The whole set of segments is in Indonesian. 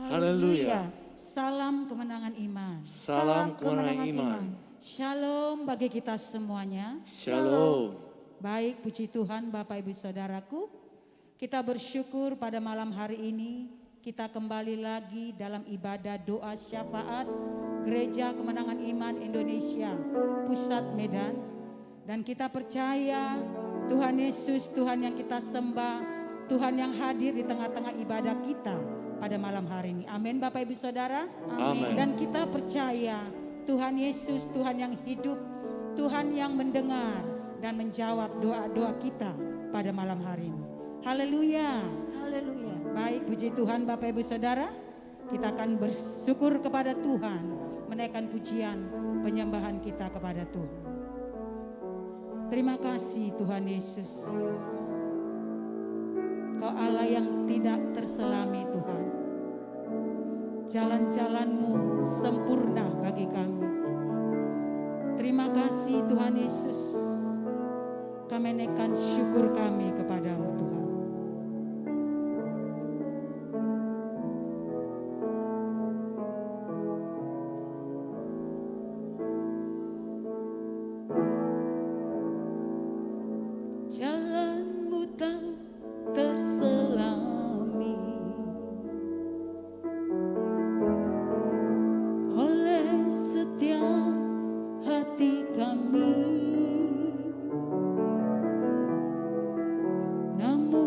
Haleluya. Salam kemenangan iman. Salam kemenangan iman. Shalom bagi kita semuanya. Shalom. Baik, puji Tuhan Bapak Ibu Saudaraku. Kita bersyukur pada malam hari ini kita kembali lagi dalam ibadah doa syafaat Gereja Kemenangan Iman Indonesia Pusat Medan. Dan kita percaya Tuhan Yesus, Tuhan yang kita sembah, Tuhan yang hadir di tengah-tengah ibadah kita pada malam hari ini. Amin Bapak Ibu Saudara. Amin. Dan kita percaya Tuhan Yesus, Tuhan yang hidup, Tuhan yang mendengar dan menjawab doa-doa kita pada malam hari ini. Haleluya. Haleluya. Baik, puji Tuhan Bapak Ibu Saudara. Kita akan bersyukur kepada Tuhan, menaikkan pujian penyembahan kita kepada Tuhan. Terima kasih Tuhan Yesus. Kau Allah yang tidak terselami Tuhan. Jalan-jalan-Mu sempurna bagi kami. Terima kasih Tuhan Yesus. Kami naikkan syukur kami kepadamu Tuhan. Jalan-Mu tak terselami oleh setiap hati kami. Namun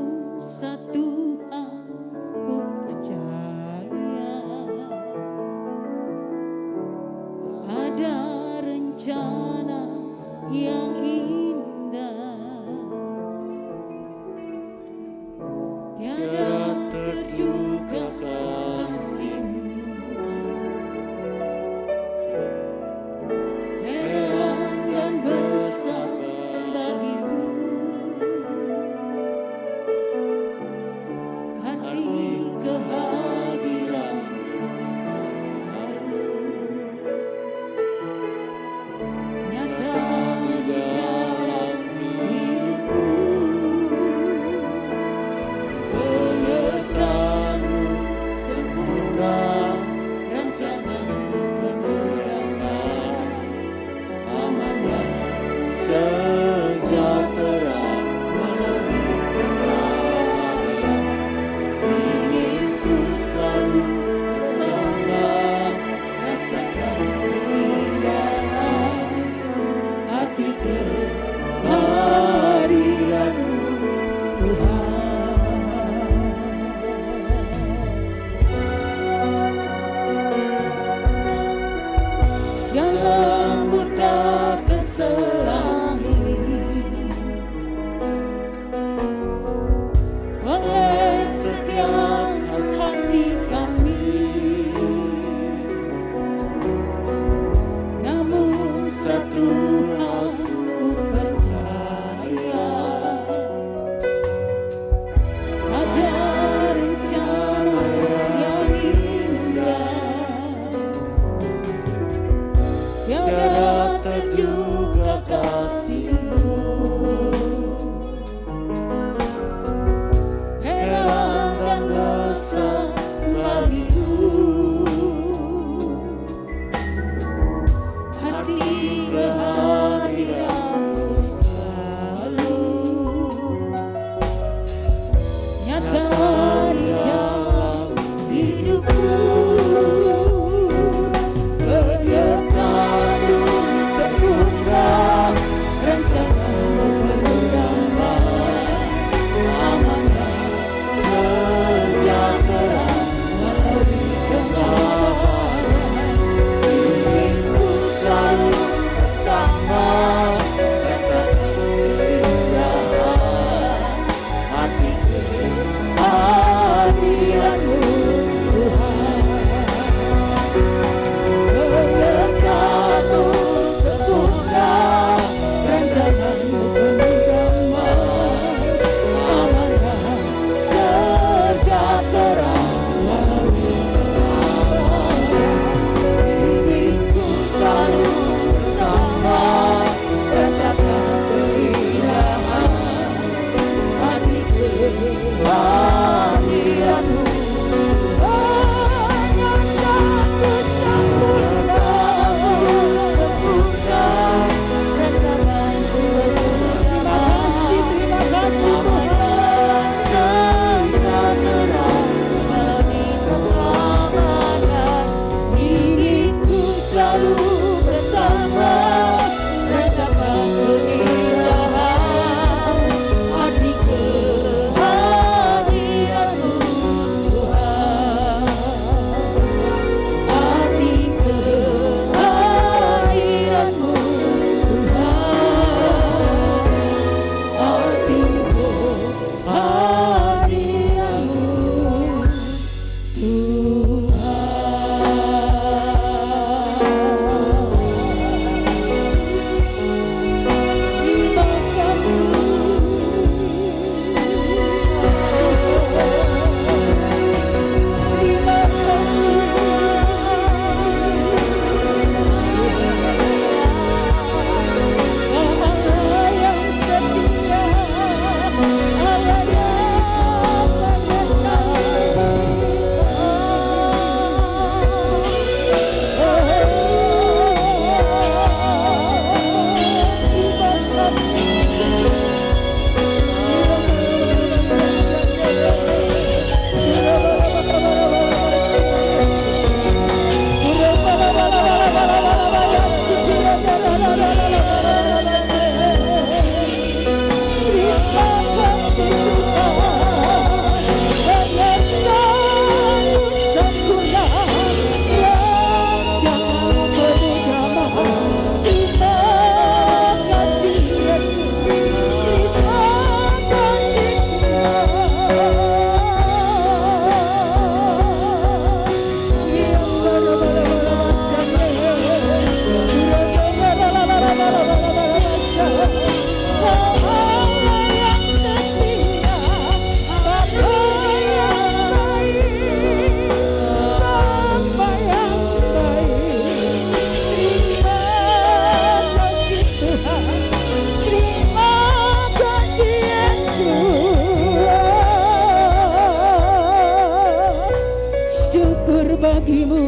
bagimu,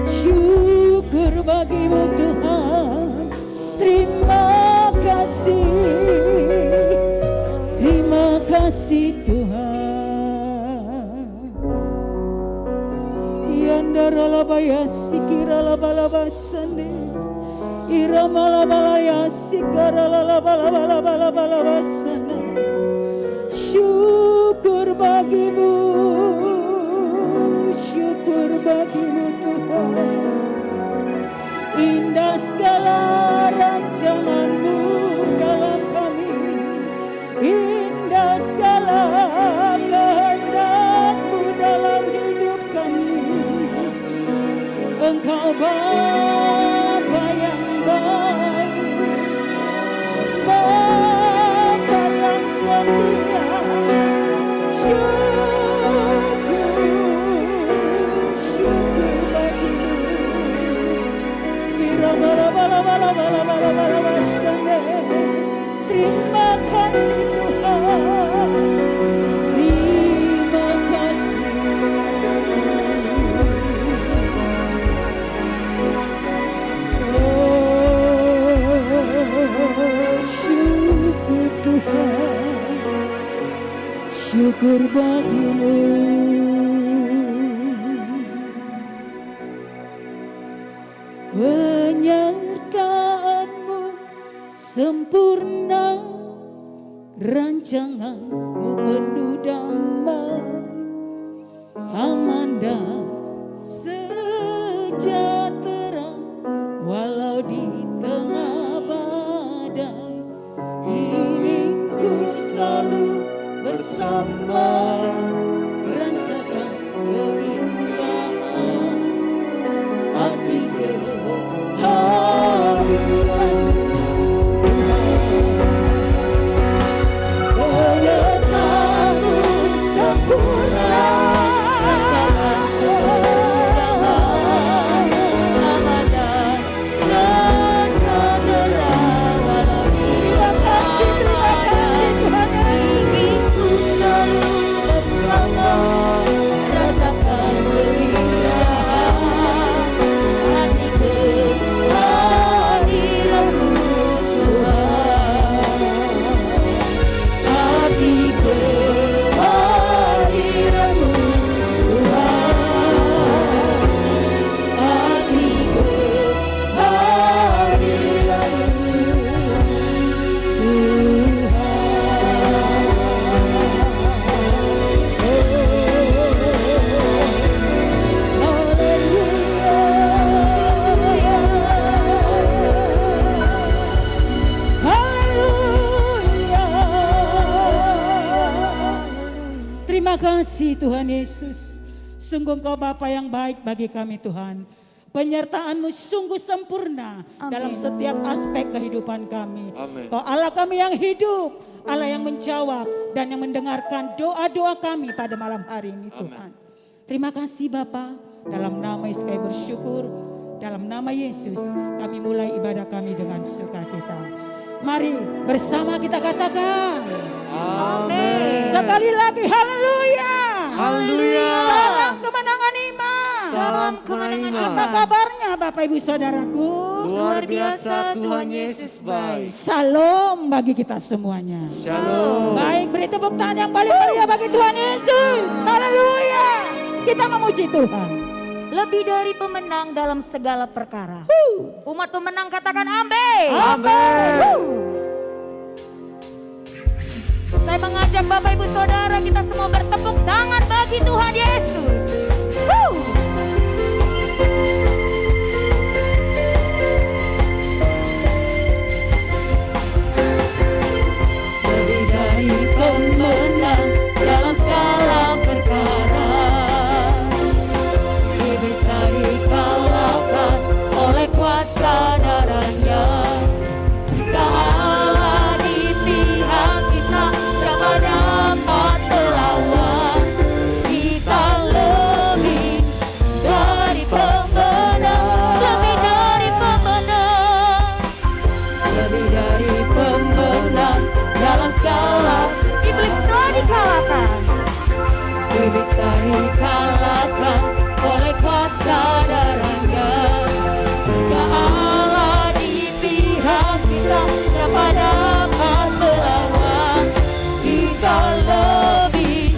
syukur bagimu Tuhan. Terima kasih Tuhan. Yandara labaya sikira labalaba sande, irama labalaya sikara labalaba sande. Syukur bagimu Tuhan. Indah segala rancanganmu dalam kami, indah segala kehendakmu dalam hidup kami. Engkau Bapa yang baik, Bapa yang setia. Syukur bagimu. Terima kasih Tuhan. Terima kasih. Syukur Tuhan. Syukur bagimu. Penyertaanmu sempurna, rancanganmu penuh damai, aman dan sejahtera walau di tengah badai. Ingin ku selalu bersama, merasakan keindahan arti kehadiran. Penyertaanmu sempurna, rancanganmu damai, aman dan sejahtera walau di tengah badai. Ingin ku selalu bersama, rasakan keindahan arti kehadiranmu Tuhan. Arti kehadiranmu Tuhan. Arti kehadiranmu Terima kasih Tuhan Yesus. Sungguh Engkau Bapa yang baik bagi kami Tuhan. Penyertaan-Mu sungguh sempurna dalam setiap aspek kehidupan kami. Amin. Kau Allah kami yang hidup, Allah yang menjawab dan yang mendengarkan doa-doa kami pada malam hari ini Tuhan. Terima kasih Bapa. Dalam nama Yesus kami bersyukur. Dalam nama Yesus kami mulai ibadah kami dengan sukacita. Mari bersama kita katakan. Amin. Sekali lagi haleluya. Haleluya. Salam kemenangan iman. Salam kemenangan iman. Apa kabarnya Bapak Ibu Saudaraku? Luar biasa, Tuhan Yesus baik. Salam bagi kita semuanya. Shalom. Baik, beri tepuk tangan yang paling meriah bagi Tuhan Yesus. Haleluya. Kita memuji Tuhan. Lebih dari pemenang dalam segala perkara. Umat pemenang katakan amin. Amin. Saya mengajak Bapak Ibu Saudara kita semua bertepuk tangan bagi Tuhan Yesus. Lebih dari pemenang dalam segala perkara. Bisa dikalahkan oleh kuasa darahnya. Jika Allah di pihak kita, siapa dapat melawan? Kita dikalahkan oleh kuasa darahnya. Jika Allah di pihak kita, siapa dapat melawan? Kita lebih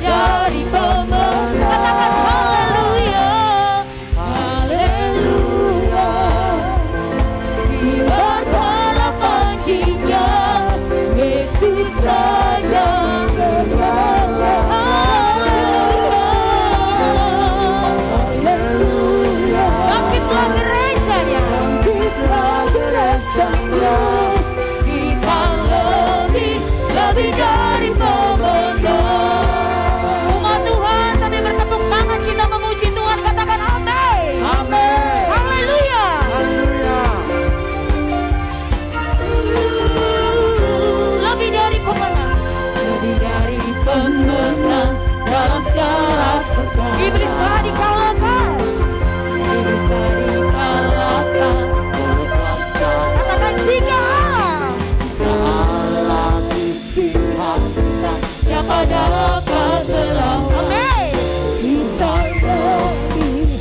dari pemenang. Katakan haleluya, haleluya. Diberkala pancinya, Yesus Raja segala. Haleluya. Bangkitlah gerejanya, bangkitlah gerejanya. Kita lebih dari pemenang. Umat Tuhan sambil bertepuk tangan kita memuji Tuhan, katakan amin. Amin. Haleluya. Haleluya. Lebih dari pemenang, lebih dari pemenang dalam segala perkara. Iblis telah dikalahkan, iblis telah dikalahkan oleh kuasa. Katakan jika Allah di pihak kita, siapa dapat melawan? Amin. Kita lebih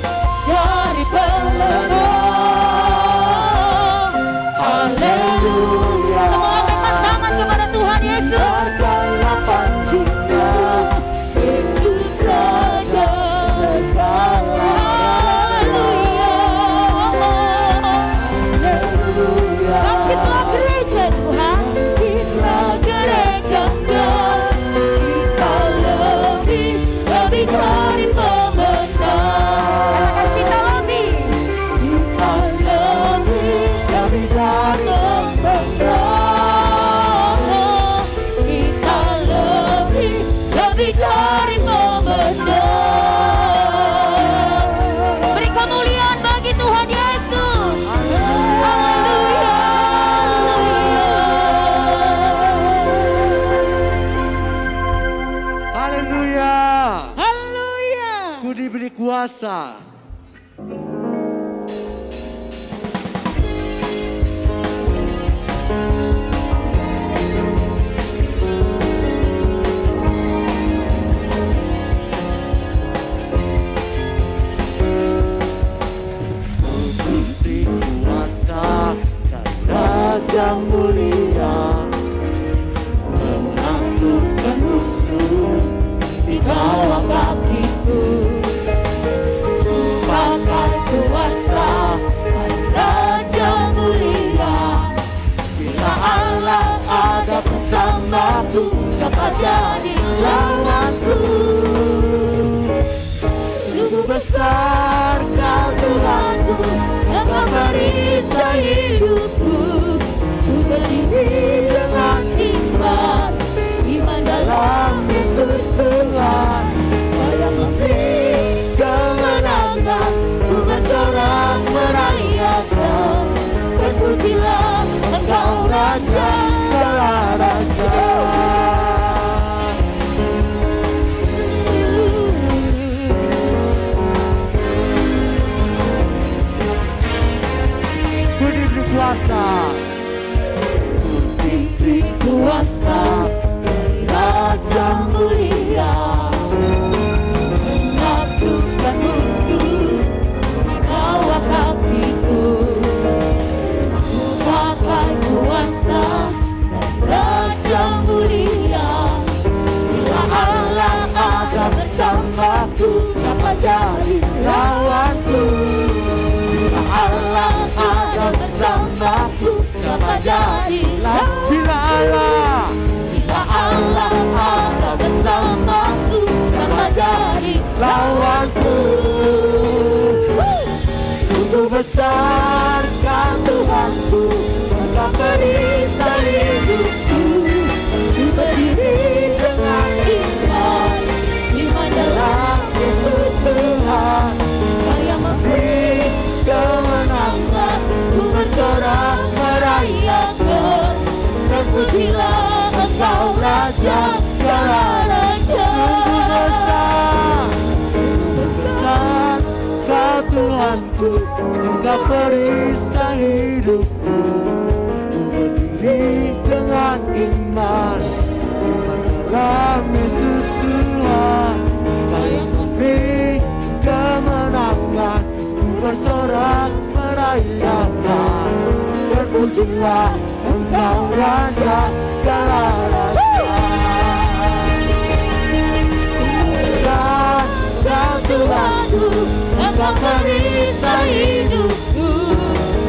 dari pemenang. Haleluya. Semua angkat tangan kepada Tuhan Yesus. Segala pancinya, Yesus Raja segala. Haleluya. Haleluya. Bangkitlah gereja Tuhan, bangkitlah gerejanya. Kita lebih dari pemenang. Katakan kita lebih dari pemenang. Kita lebih dari pemenang. Beri kemuliaan bagi Tuhan Yesus. Haleluya. Haleluya. Haleluya. Ku diberi kuasa. Diberi kuasa dan raja mulia, Menaklukkan musuh di bawah kakiku. Pakai kuasa dan raja mulia. Bila Allah ada bersamaku, siapa jadi lawanku? Sungguh besar kau Tuhanku, Engkau merisai hidupku. Ku berdiri dengan iman, iman dalam Yesus Tuhan. Kau yang memberi kemenangan, ku bersorak merayakan. Terpujilah Engkau Raja segala raja. ku diberi kuasa. Diberi kuasa dari Raja mulia, menaklukkan musuh di bawah kakiku. Ku pakai kuasa dari Raja mulia. Bila Allah ada bersamaku, siapa jadi lawanku? Bila Allah ada bersamaku, siapa jadi lawanku? Bila Allah, Bila Allah ada bersamaku, siapa jadi lawanku. Sungguh besar kau Tuhanku, Engkau perisai hidupku. Ku berdiri dengan iman, iman dalam Yesus Tuhan. Kau yang memberi kemenangan, ku bersorak merayakan. Terpujilah Engkau Raja segala raja. Besar kau Tuhanku, Engkau perisai hidupku. Ku berdiri dengan iman, iman dalam Yesus Tuhan. Kau yang Terpujilah Engkau Raja segala raja. Kau Tuhanku, Engkau perisai hidupku.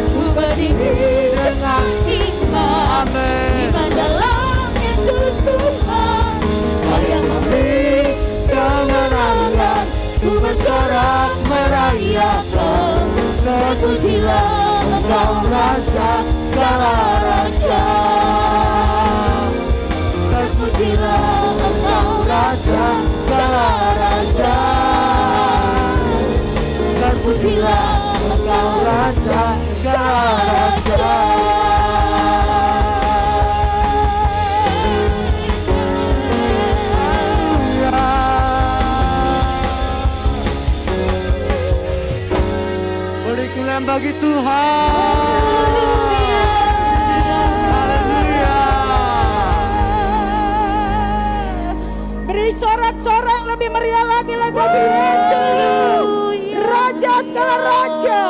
Ku berdiri dengan iman, iman dalam Yesus Tuhan. Kau yang memberi kemenangan, ku bersorak merayakan. Terpujilah Engkau Raja segala raja. Terpujilah Engkau Raja segala raja. Terpujilah Engkau Raja segala raja. Beri kemuliaan bagi Tuhan. Haleluya. Beri sorak-sorak lebih meriah lagi bagi Yesus. Raja segala raja.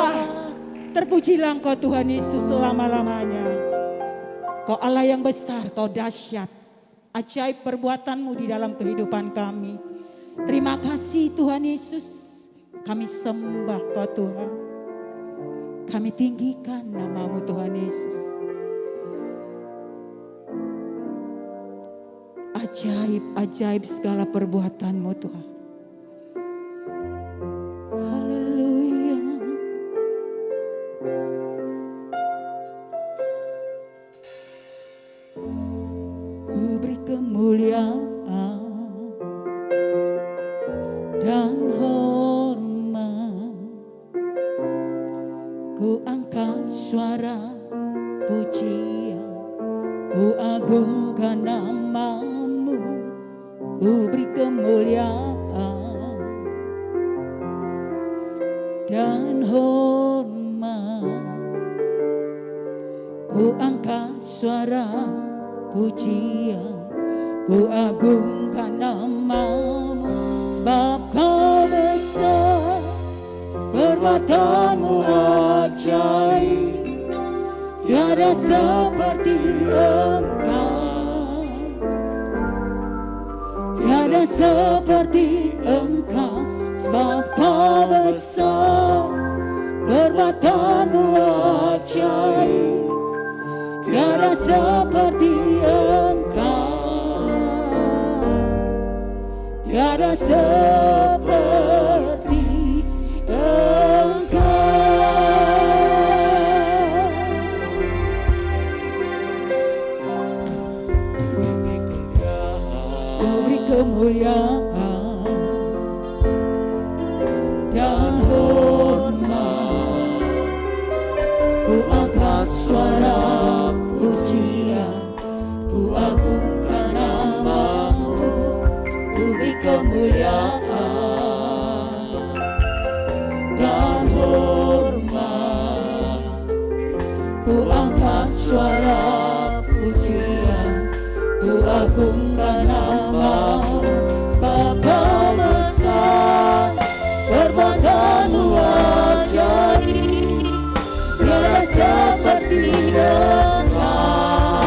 Terpujilah Engkau Tuhan Yesus selama-lamanya. Kau Allah yang besar, Kau dahsyat. Ajaib perbuatan-Mu di dalam kehidupan kami. Terima kasih Tuhan Yesus. Kami sembah Kau Tuhan. Kami tinggikan nama-Mu Tuhan Yesus. Ajaib-ajaib segala perbuatan-Mu Tuhan. Haleluya. Ku beri kemuliaan dan hormat. Ku angkat suara pujian, ku agungkan nama-Mu, ku beri kemuliaan dan hormat. Ku angkat suara pujian, ku agungkan nama-Mu, sebab Kau besar, perbuatan-Mu ajaib, tiada seperti Engkau, tiada seperti Engkau, sebab Kau besar, perbuatan-Mu ajaib, tiada seperti Engkau, tiada seperti Engkau. Ku beri kemuliaan dan hormat, ku angkat suara pujian, ku agungkan nama-Mu, ku beri kemuliaan dan hormat, ku angkat suara pujian, ku agungkan nama-Mu, sebab Kau besar, perbuatan-Mu ajaib, tiada seperti Engkau,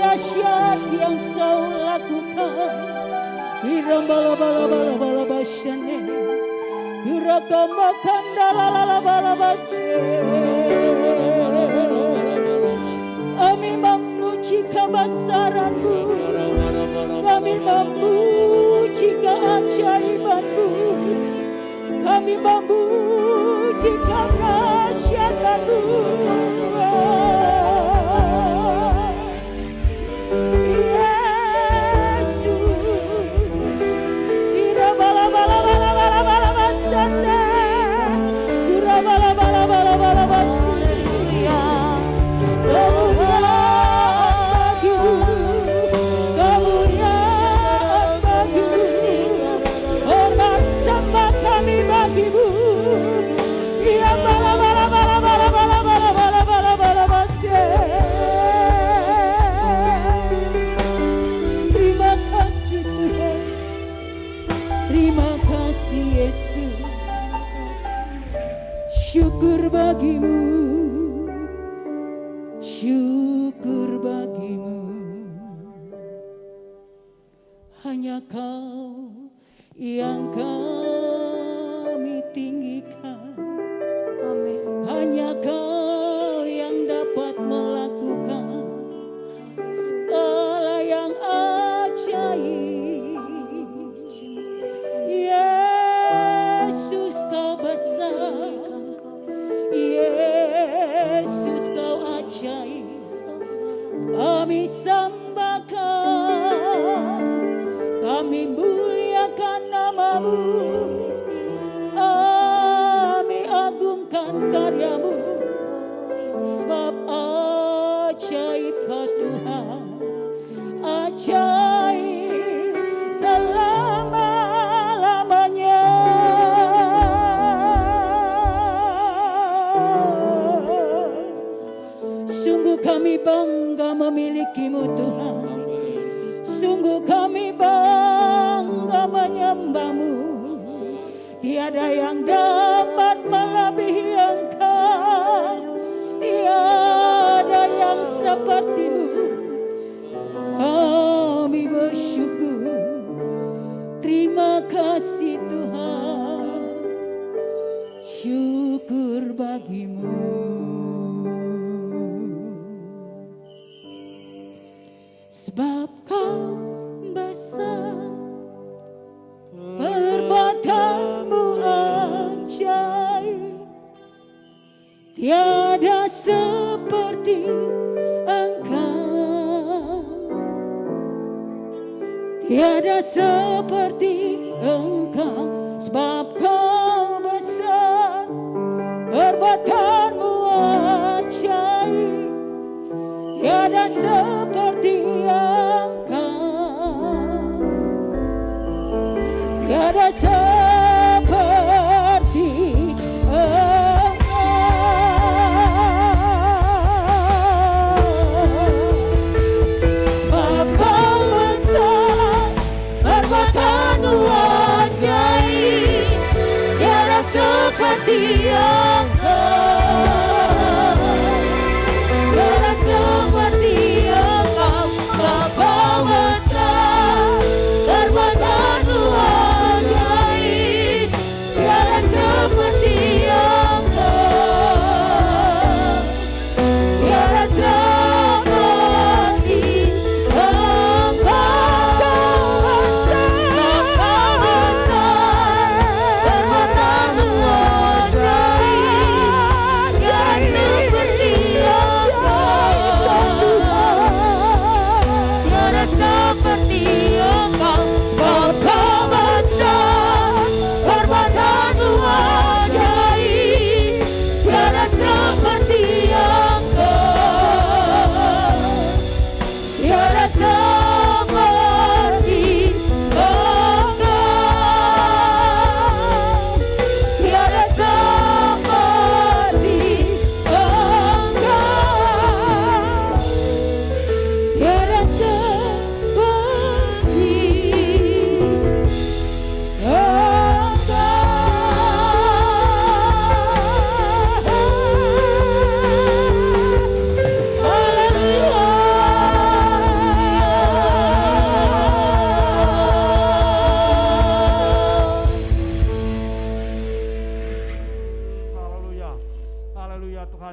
dahsyat yang kau lakukan. Irambala-bala-bala-bala-basane, Irakamakandalalalabalabase. Kami memuji kebesaran-Mu, kami memuji keajaiban-Mu, kami memuji kedahsyatan-Mu. Yesus, irabala-bala-bala-bala-bala-basane, irabala-bala-bala-bala-basane. Kemuliaan bagi-Mu, hormat sembah kami bagi-Mu. Siap bala-bala-bala-bala-bala-bala-bala-bala-bala-bala-bala. Terima kasih Tuhan, terima kasih Yesus. Syukur bagi-Mu, syukur bagi-Mu. Hanya Kau yang kami tinggikan, Amin. hanya Kau yang dapat melakukan segala yang ajaib. Yesus Kau besar, Yesus Kau ajaib. Kami sembah Kau, kami muliakan nama-Mu, kami agungkan karya-Mu. Sebab ajaib Kau Tuhan, ajaib selama-lamanya. Sungguh kami bangga memiliki-Mu Tuhan, sungguh kami bangga menyembah-Mu. Tiada yang dapat melebihi Engkau, tiada yang seperti-Mu. Kami bersyukur, terima kasih Tuhan, syukur bagi-Mu. Sebab Kau besar, perbuatan-Mu ajaib, tiada seperti Engkau, tiada seperti Engkau. Sebab Kau besar, perbuatan-Mu ajaib, tiada seperti Engkau, tiada seperti Engkau. Sebab Kau besar, perbuatan-Mu ajaib, tiada seperti Engkau, tiada seperti Engkau.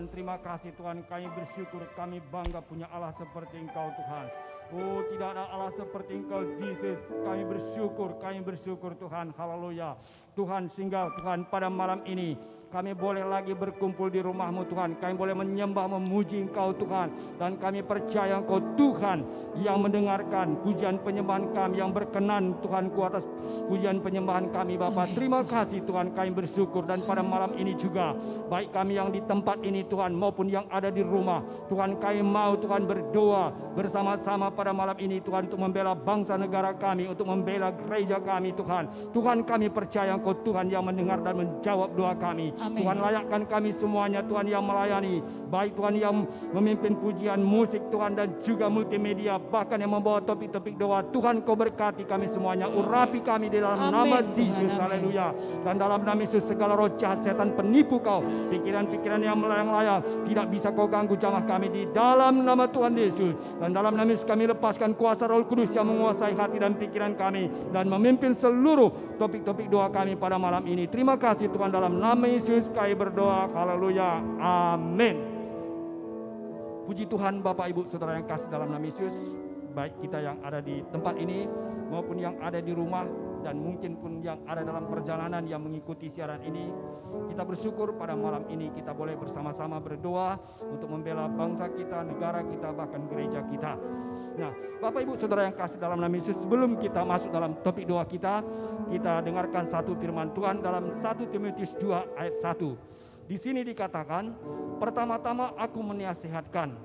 Tuhan, terima kasih Tuhan, kami bersyukur, kami bangga punya Allah seperti Engkau Tuhan. Oh, tidak ada Allah seperti Engkau Yesus. Kami bersyukur Tuhan, haleluya. Tuhan, sehingga Tuhan pada malam ini kami boleh lagi berkumpul di rumah-Mu Tuhan. Kami boleh menyembah, memuji Engkau Tuhan. Dan kami percaya Engkau Tuhan yang mendengarkan pujian penyembahan kami, yang berkenan Tuhanku atas pujian penyembahan kami Bapa. Terima kasih Tuhan, kami bersyukur. Dan pada malam ini juga, baik kami yang di tempat ini Tuhan maupun yang ada di rumah, Tuhan kami mau Tuhan berdoa bersama-sama pada malam ini Tuhan, untuk membela bangsa negara kami, untuk membela gereja kami Tuhan. Tuhan, kami percaya Engkau Tuhan yang mendengar dan menjawab doa kami. Amin. Tuhan, layakkan kami semuanya Tuhan yang melayani, baik Tuhan yang memimpin pujian musik Tuhan dan juga multimedia, bahkan yang membawa topik-topik doa. Tuhan, Kau berkati kami semuanya, urapi kami di dalam Amin, nama Tuhan, Yesus, amin. haleluya. Dan dalam nama Yesus, segala roh jahat setan penipu Kau, pikiran-pikiran yang melayang-layang tidak bisa Kau ganggu jamaah kami di dalam nama Tuhan Yesus. Dan dalam nama Yesus kami lepaskan kuasa Roh Kudus yang menguasai hati dan pikiran kami dan memimpin seluruh topik-topik doa kami pada malam ini. Terima kasih Tuhan, dalam nama Yesus kami berdoa, haleluya, amin. Puji Tuhan Bapak Ibu Saudara yang kasih dalam nama Yesus, baik kita yang ada di tempat ini maupun yang ada di rumah dan mungkin pun yang ada dalam perjalanan yang mengikuti siaran ini. Kita bersyukur pada malam ini kita boleh bersama-sama berdoa untuk membela bangsa kita, negara kita, bahkan gereja kita. Nah, Bapak Ibu Saudara yang kasih dalam nama Yesus, sebelum kita masuk dalam topik doa kita dengarkan satu firman Tuhan dalam 1 Timotius 2 ayat 1. Di sini dikatakan, pertama-tama aku menasihatkan,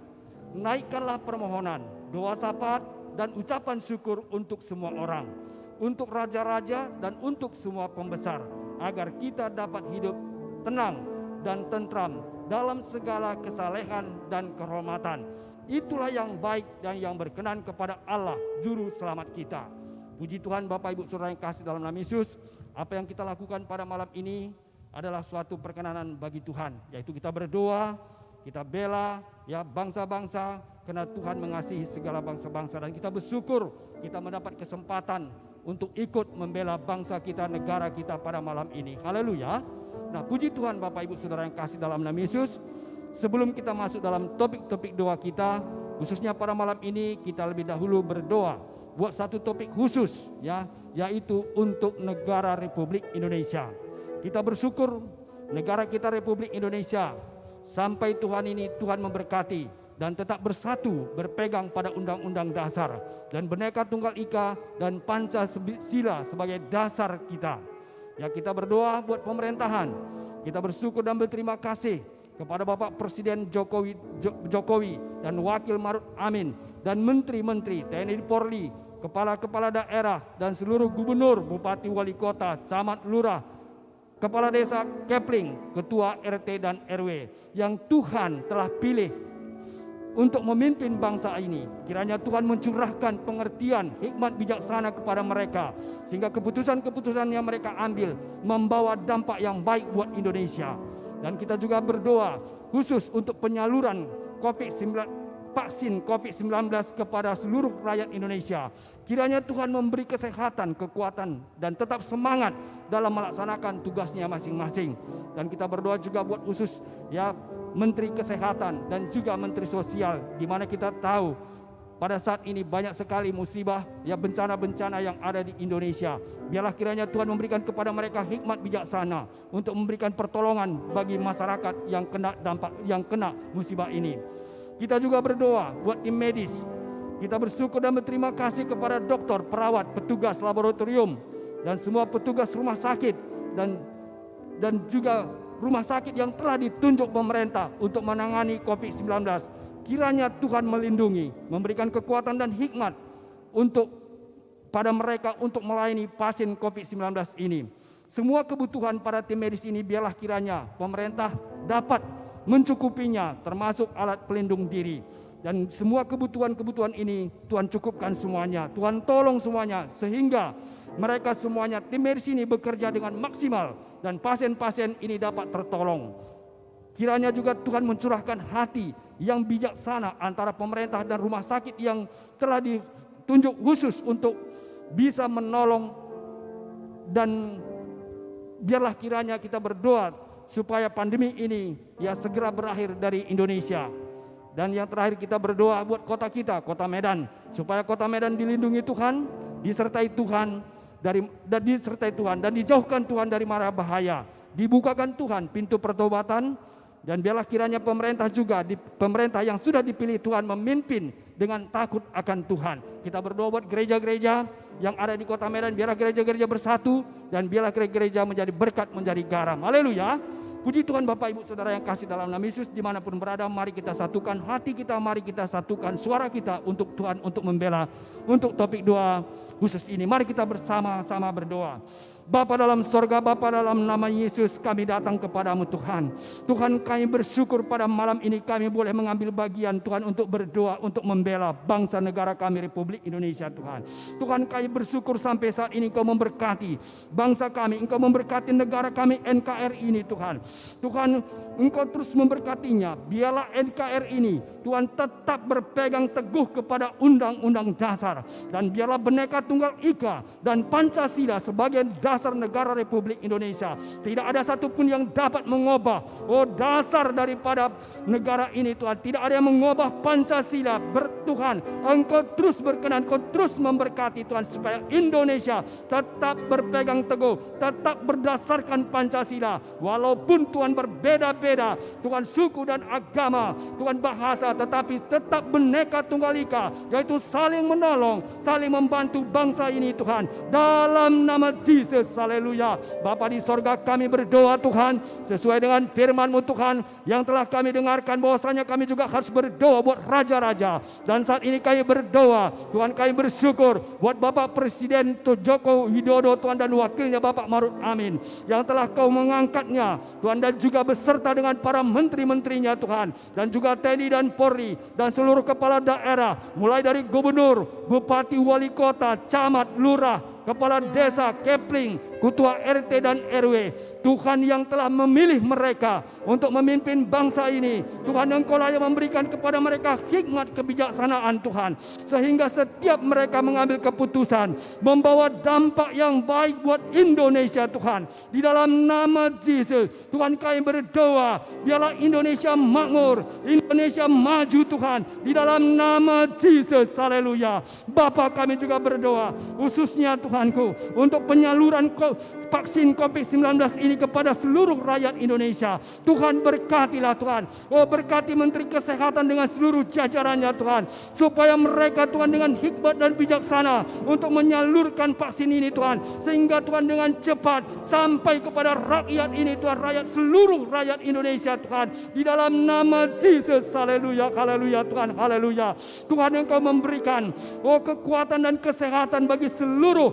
naikkanlah permohonan, doa syafaat dan ucapan syukur untuk semua orang, untuk raja-raja dan untuk semua pembesar, agar kita dapat hidup tenang dan tentram dalam segala kesalehan dan kehormatan. Itulah yang baik dan yang berkenan kepada Allah Juru Selamat kita. Puji Tuhan Bapak Ibu Saudara yang kasih dalam nama Yesus, apa yang kita lakukan pada malam ini adalah suatu perkenanan bagi Tuhan, yaitu kita berdoa, kita bela ya bangsa-bangsa, karena Tuhan mengasihi segala bangsa-bangsa, dan kita bersyukur kita mendapat kesempatan untuk ikut membela bangsa kita, negara kita pada malam ini. Haleluya. Nah, puji Tuhan Bapak Ibu Saudara yang kasih dalam nama Yesus. Sebelum kita masuk dalam topik-topik doa kita, khususnya pada malam ini kita lebih dahulu berdoa buat satu topik khusus ya, yaitu untuk negara Republik Indonesia. Kita bersyukur negara kita Republik Indonesia sampai Tuhan memberkati dan tetap bersatu berpegang pada Undang-Undang Dasar dan Bhinneka Tunggal Ika dan Pancasila sebagai dasar kita. Ya, kita berdoa buat pemerintahan. Kita bersyukur dan berterima kasih kepada Bapak Presiden Jokowi dan Wakil Maruf Amin dan menteri-menteri TNI Polri, kepala-kepala daerah dan seluruh gubernur, bupati, wali kota, camat, lurah, kepala desa, kepling, ketua RT dan RW yang Tuhan telah pilih untuk memimpin bangsa ini. Kiranya Tuhan mencurahkan pengertian, hikmat bijaksana kepada mereka, sehingga keputusan-keputusan yang mereka ambil membawa dampak yang baik buat Indonesia. Dan kita juga berdoa khusus untuk penyaluran vaksin COVID-19 kepada seluruh rakyat Indonesia. Kiranya Tuhan memberi kesehatan, kekuatan, dan tetap semangat dalam melaksanakan tugasnya masing-masing. Dan kita berdoa juga buat khusus ya Menteri Kesehatan dan juga Menteri Sosial, di mana kita tahu pada saat ini banyak sekali musibah ya, bencana-bencana yang ada di Indonesia. Biarlah kiranya Tuhan memberikan kepada mereka hikmat bijaksana untuk memberikan pertolongan bagi masyarakat yang kena musibah ini. Kita juga berdoa buat tim medis. Kita bersyukur dan berterima kasih kepada dokter, perawat, petugas laboratorium dan semua petugas rumah sakit dan juga rumah sakit yang telah ditunjuk pemerintah untuk menangani COVID-19. Kiranya Tuhan melindungi, memberikan kekuatan dan hikmat pada mereka untuk melayani pasien COVID-19 ini. Semua kebutuhan para tim medis ini biarlah kiranya pemerintah dapat mencukupinya, termasuk alat pelindung diri. Dan semua kebutuhan-kebutuhan ini Tuhan cukupkan semuanya, Tuhan tolong semuanya, sehingga mereka semuanya tim medis ini bekerja dengan maksimal dan pasien-pasien ini dapat tertolong. Kiranya juga Tuhan mencurahkan hati yang bijaksana antara pemerintah dan rumah sakit yang telah ditunjuk khusus untuk bisa menolong. Dan biarlah kiranya kita berdoa supaya pandemi ini ya segera berakhir dari Indonesia. Dan yang terakhir kita berdoa buat kota kita, kota Medan, supaya kota Medan dilindungi Tuhan, disertai Tuhan dan dijauhkan Tuhan dari mara bahaya. Dibukakan Tuhan pintu pertobatan, dan biarlah kiranya pemerintah juga, pemerintah yang sudah dipilih Tuhan memimpin dengan takut akan Tuhan. Kita berdoa buat gereja-gereja yang ada di kota Medan, biarlah gereja-gereja bersatu, dan biarlah gereja menjadi berkat, menjadi garam. Haleluya. Puji Tuhan Bapak Ibu Saudara yang kasih dalam nama Yesus, dimanapun berada, mari kita satukan hati kita, mari kita satukan suara kita untuk Tuhan, untuk membela, untuk topik doa khusus ini. Mari kita bersama-sama berdoa. Bapa dalam sorga, Bapa dalam nama Yesus, kami datang kepadamu Tuhan. Tuhan, kami bersyukur pada malam ini kami boleh mengambil bagian Tuhan untuk berdoa, untuk membela bangsa negara kami Republik Indonesia Tuhan. Tuhan, kami bersyukur sampai saat ini Engkau memberkati bangsa kami, Engkau memberkati negara kami NKRI ini Tuhan. Tuhan, Engkau terus memberkatinya. Biarlah NKRI ini Tuhan tetap berpegang teguh kepada undang-undang dasar, dan biarlah Bhinneka Tunggal Ika dan Pancasila sebagai dasar negara Republik Indonesia. Tidak ada satupun yang dapat mengubah dasar daripada negara ini Tuhan. Tidak ada yang mengubah Pancasila. Tuhan, Engkau terus berkenan, Engkau terus memberkati Tuhan, supaya Indonesia tetap berpegang teguh, tetap berdasarkan Pancasila. Walaupun Tuhan berbeda-beda, Tuhan suku dan agama, Tuhan bahasa, tetapi tetap Bhinneka Tunggal Ika, yaitu saling menolong, saling membantu bangsa ini Tuhan. Dalam nama Yesus, haleluya. Bapa di sorga, kami berdoa Tuhan, sesuai dengan firman-Mu Tuhan, yang telah kami dengarkan, bahwasanya kami juga harus berdoa buat raja-raja. Dan saat ini kami berdoa, Tuhan, kami bersyukur buat Bapak Presiden Joko Widodo Tuhan, dan wakilnya Bapak Maruf Amin, yang telah Kau mengangkatnya Tuhan, dan juga beserta dengan para menteri-menterinya Tuhan, dan juga TNI dan Polri, dan seluruh kepala daerah, mulai dari gubernur, bupati, wali kota, camat, lurah, kepala desa, kepling, ketua RT dan RW. Tuhan, yang telah memilih mereka untuk memimpin bangsa ini, Tuhan, Engkau lah yang memberikan kepada mereka hikmat kebijaksanaan Tuhan, sehingga setiap mereka mengambil keputusan membawa dampak yang baik buat Indonesia Tuhan. Di dalam nama Yesus Tuhan, kami berdoa, biarlah Indonesia makmur, Indonesia maju Tuhan, di dalam nama Yesus, haleluya. Bapa, kami juga berdoa khususnya Tuhanku untuk penyaluran vaksin COVID-19 ini kepada seluruh rakyat Indonesia. Tuhan, berkatilah Tuhan. Berkati Menteri Kesehatan dengan seluruh jajarannya Tuhan, supaya mereka Tuhan dengan hikmat dan bijaksana untuk menyalurkan vaksin ini Tuhan, sehingga Tuhan dengan cepat sampai kepada rakyat ini Tuhan, seluruh rakyat Indonesia Tuhan, di dalam nama Yesus, haleluya, haleluya Tuhan, haleluya. Tuhan, Engkau memberikan kekuatan dan kesehatan bagi seluruh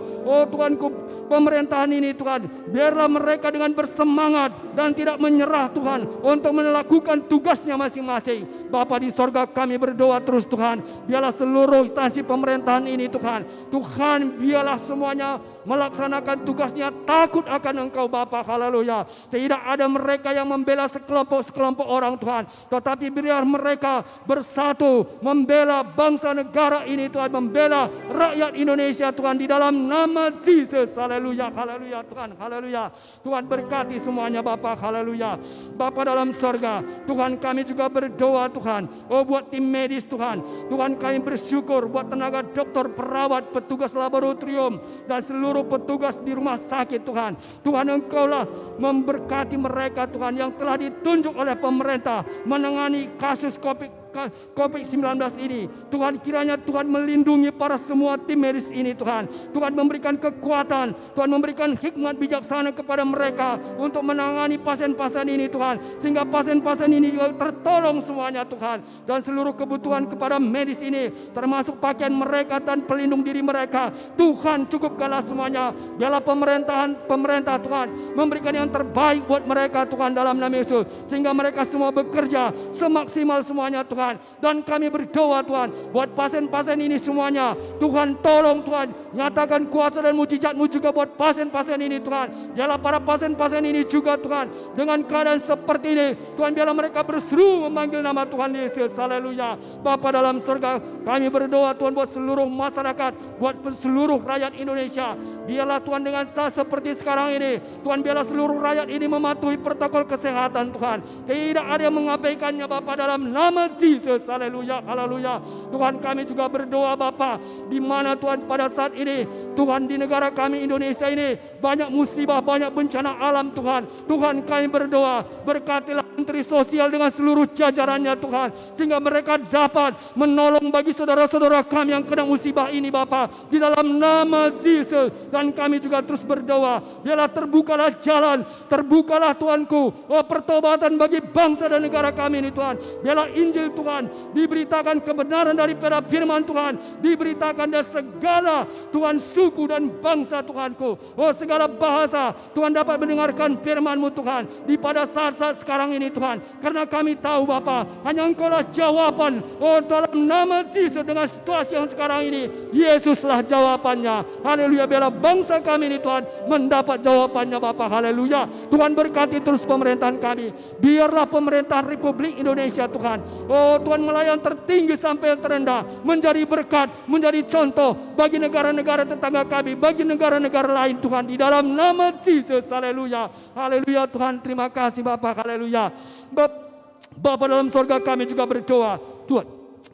Tuhanku pemerintahan ini Tuhan. Biarlah mereka dengan bersemangat dan tidak menyerah Tuhan, untuk melakukan tugasnya masing-masing. Bapa di sorga, kami berdoa terus Tuhan, biarlah seluruh instansi pemerintahan ini Tuhan, biarlah semuanya melaksanakan tugasnya takut akan Engkau Bapa, haleluya. Tidak ada mereka yang membela sekelompok orang Tuhan, tetapi biar mereka bersatu membela bangsa negara ini Tuhan, membela rakyat Indonesia Tuhan, di dalam nama Yesus, haleluya, haleluya Tuhan, haleluya. Tuhan, berkati semuanya Bapa, haleluya. Bapa dalam sorga, Tuhan, kami juga berdoa Tuhan, buat tim medis Tuhan. Tuhan, kami bersyukur buat tenaga dokter, perawat, petugas laboratorium, dan seluruh petugas di rumah sakit Tuhan. Tuhan, Engkaulah memberkati mereka Tuhan, yang telah ditunjuk oleh pemerintah menangani kasus COVID-19 ini. Tuhan, kiranya Tuhan melindungi para semua tim medis ini Tuhan. Tuhan, memberikan kekuatan, Tuhan memberikan hikmat bijaksana kepada mereka untuk menangani pasien-pasien ini Tuhan, sehingga pasien-pasien ini juga tertolong semuanya Tuhan. Dan seluruh kebutuhan kepada medis ini, termasuk pakaian mereka dan pelindung diri mereka, Tuhan cukupkanlah semuanya. Biarlah pemerintah Tuhan memberikan yang terbaik buat mereka Tuhan, dalam nama Yesus, sehingga mereka semua bekerja semaksimal semuanya Tuhan, Tuhan. Dan kami berdoa Tuhan, buat pasien-pasien ini semuanya, Tuhan tolong Tuhan, nyatakan kuasa dan mujizat-Mu juga buat pasien-pasien ini Tuhan. Biarlah para pasien-pasien ini juga Tuhan, dengan keadaan seperti ini Tuhan, biarlah mereka berseru memanggil nama Tuhan Yesus. Haleluya. Bapa dalam surga, kami berdoa Tuhan buat seluruh masyarakat, buat seluruh rakyat Indonesia. Biarlah Tuhan dengan seperti sekarang ini Tuhan, biarlah seluruh rakyat ini mematuhi protokol kesehatan Tuhan. Tidak ada yang mengabaikannya Bapa, dalam nama Yesus. Haleluya, haleluya. Tuhan, kami juga berdoa Bapa, di mana Tuhan pada saat ini Tuhan di negara kami Indonesia ini banyak musibah, banyak bencana alam Tuhan. Tuhan, kami berdoa, berkatilah Menteri Sosial dengan seluruh jajarannya Tuhan, sehingga mereka dapat menolong bagi saudara-saudara kami yang kena musibah ini Bapa, di dalam nama Yesus. Dan kami juga terus berdoa, biarlah terbukalah jalan, terbukalah Tuhanku, pertobatan bagi bangsa dan negara kami ini Tuhan. Biarlah Injil Tuhan diberitakan, kebenaran daripada firman Tuhan diberitakan, dan segala Tuhan suku dan bangsa Tuhanku, segala bahasa Tuhan dapat mendengarkan firman-Mu Tuhan di pada saat-saat sekarang ini Tuhan. Karena kami tahu Bapa, hanya Engkau-lah jawaban, dalam nama Yesus. Dengan situasi yang sekarang ini, Yesuslah jawabannya. Haleluya. Biarlah bangsa kami ini Tuhan mendapat jawabannya Bapa. Haleluya. Tuhan, berkati terus pemerintahan kami. Biarlah pemerintahan Republik Indonesia Tuhan, Tuhan, melayan tertinggi sampai yang terendah, menjadi berkat, menjadi contoh bagi negara-negara tetangga kami, bagi negara-negara lain Tuhan, di dalam nama Yesus. Haleluya. Haleluya Tuhan, terima kasih Bapa. Haleluya. Bapa dalam surga, kami juga berdoa Tuhan,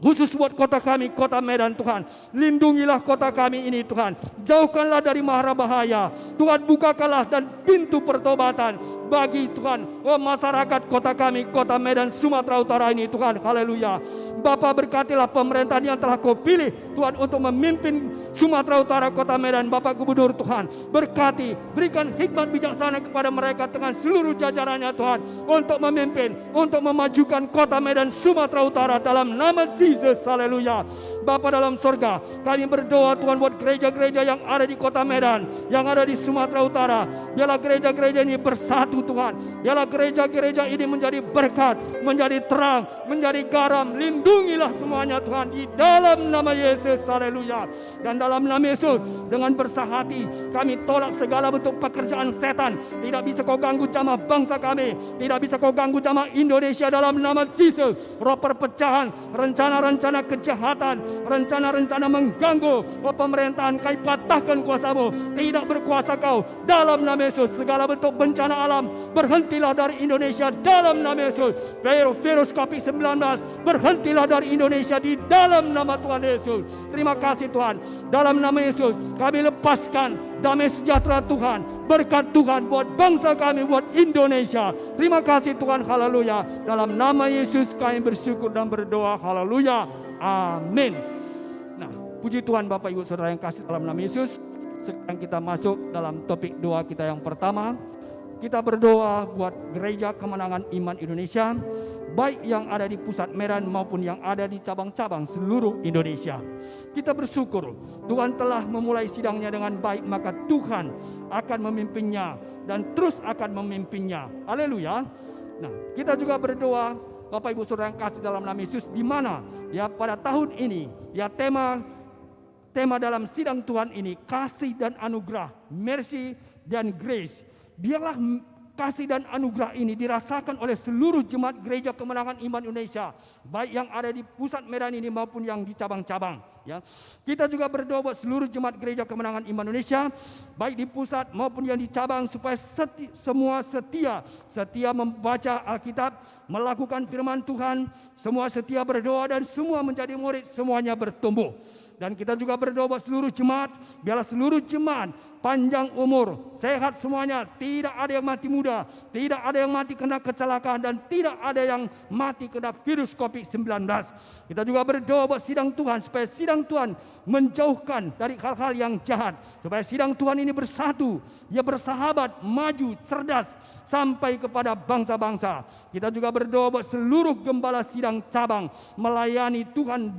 khusus buat kota kami, kota Medan Tuhan. Lindungilah kota kami ini Tuhan, jauhkanlah dari mara bahaya Tuhan. Bukakanlah dan pintu pertobatan bagi Tuhan, masyarakat kota kami, kota Medan, Sumatera Utara ini Tuhan. Haleluya. Bapa, berkatilah pemerintahan yang telah Kau pilih Tuhan untuk memimpin Sumatera Utara, kota Medan. Bapak Gubernur Tuhan, berkati, berikan hikmat bijaksana kepada mereka dengan seluruh jajarannya Tuhan, untuk memimpin, untuk memajukan kota Medan, Sumatera Utara, dalam nama Yesus. Haleluya. Bapa dalam surga, kami berdoa Tuhan buat gereja-gereja yang ada di kota Medan, yang ada di Sumatera Utara. Biarlah gereja-gereja ini bersatu Tuhan. Biarlah gereja-gereja ini menjadi berkat, menjadi terang, menjadi garam. Lindungilah semuanya Tuhan, di dalam nama Yesus. Haleluya. Dan dalam nama Yesus, dengan bersahati kami tolak segala bentuk pekerjaan setan. Tidak bisa Kau ganggu jamaah bangsa kami, tidak bisa Kau ganggu jamaah Indonesia, dalam nama Yesus. Roh perpecahan, rencana-rencana kejahatan, rencana-rencana mengganggu pemerintahan, Kau patahkan kuasa-Mu. Tidak berkuasa Kau, dalam nama Yesus. Segala bentuk bencana alam berhentilah dari Indonesia, dalam nama Yesus. Virus COVID-19 berhentilah dari Indonesia, di dalam nama Tuhan Yesus. Terima kasih Tuhan, dalam nama Yesus kami lepaskan damai sejahtera Tuhan, berkat Tuhan buat bangsa kami, buat Indonesia. Terima kasih Tuhan. Haleluya. Dalam nama Yesus kami bersyukur dan berdoa. Haleluya. Amin. Nah, puji Tuhan Bapak Ibu Saudara yang kasih dalam nama Yesus. Sekarang kita masuk dalam topik doa kita yang pertama. Kita berdoa buat Gereja Kemenangan Iman Indonesia, baik yang ada di pusat Medan maupun yang ada di cabang-cabang seluruh Indonesia. Kita bersyukur Tuhan telah memulai sidangnya dengan baik, maka Tuhan akan memimpinnya dan terus akan memimpinnya. Haleluya. Nah, kita juga berdoa Bapak Ibu Saudara yang kasih dalam nama Yesus, di mana ya pada tahun ini ya tema dalam sidang Tuhan ini kasih dan anugerah, mercy dan grace. Biarlah kasih dan anugerah ini dirasakan oleh seluruh jemaat Gereja Kemenangan Iman Indonesia, baik yang ada di pusat Medan ini maupun yang di cabang-cabang. Ya, kita juga berdoa buat seluruh jemaat Gereja Kemenangan Iman Indonesia, baik di pusat maupun yang di cabang, supaya semua setia membaca Alkitab, melakukan firman Tuhan, semua setia berdoa dan semua menjadi murid, semuanya bertumbuh. Dan kita juga berdoa buat seluruh jemaat, biarlah seluruh jemaat panjang umur, sehat semuanya, tidak ada yang mati muda, tidak ada yang mati kena kecelakaan, dan tidak ada yang mati kena virus COVID-19. Kita juga berdoa buat sidang Tuhan, supaya sidang Tuhan menjauhkan dari hal-hal yang jahat, supaya sidang Tuhan ini bersatu, ia bersahabat, maju, cerdas, sampai kepada bangsa-bangsa. Kita juga berdoa buat seluruh gembala sidang cabang melayani Tuhan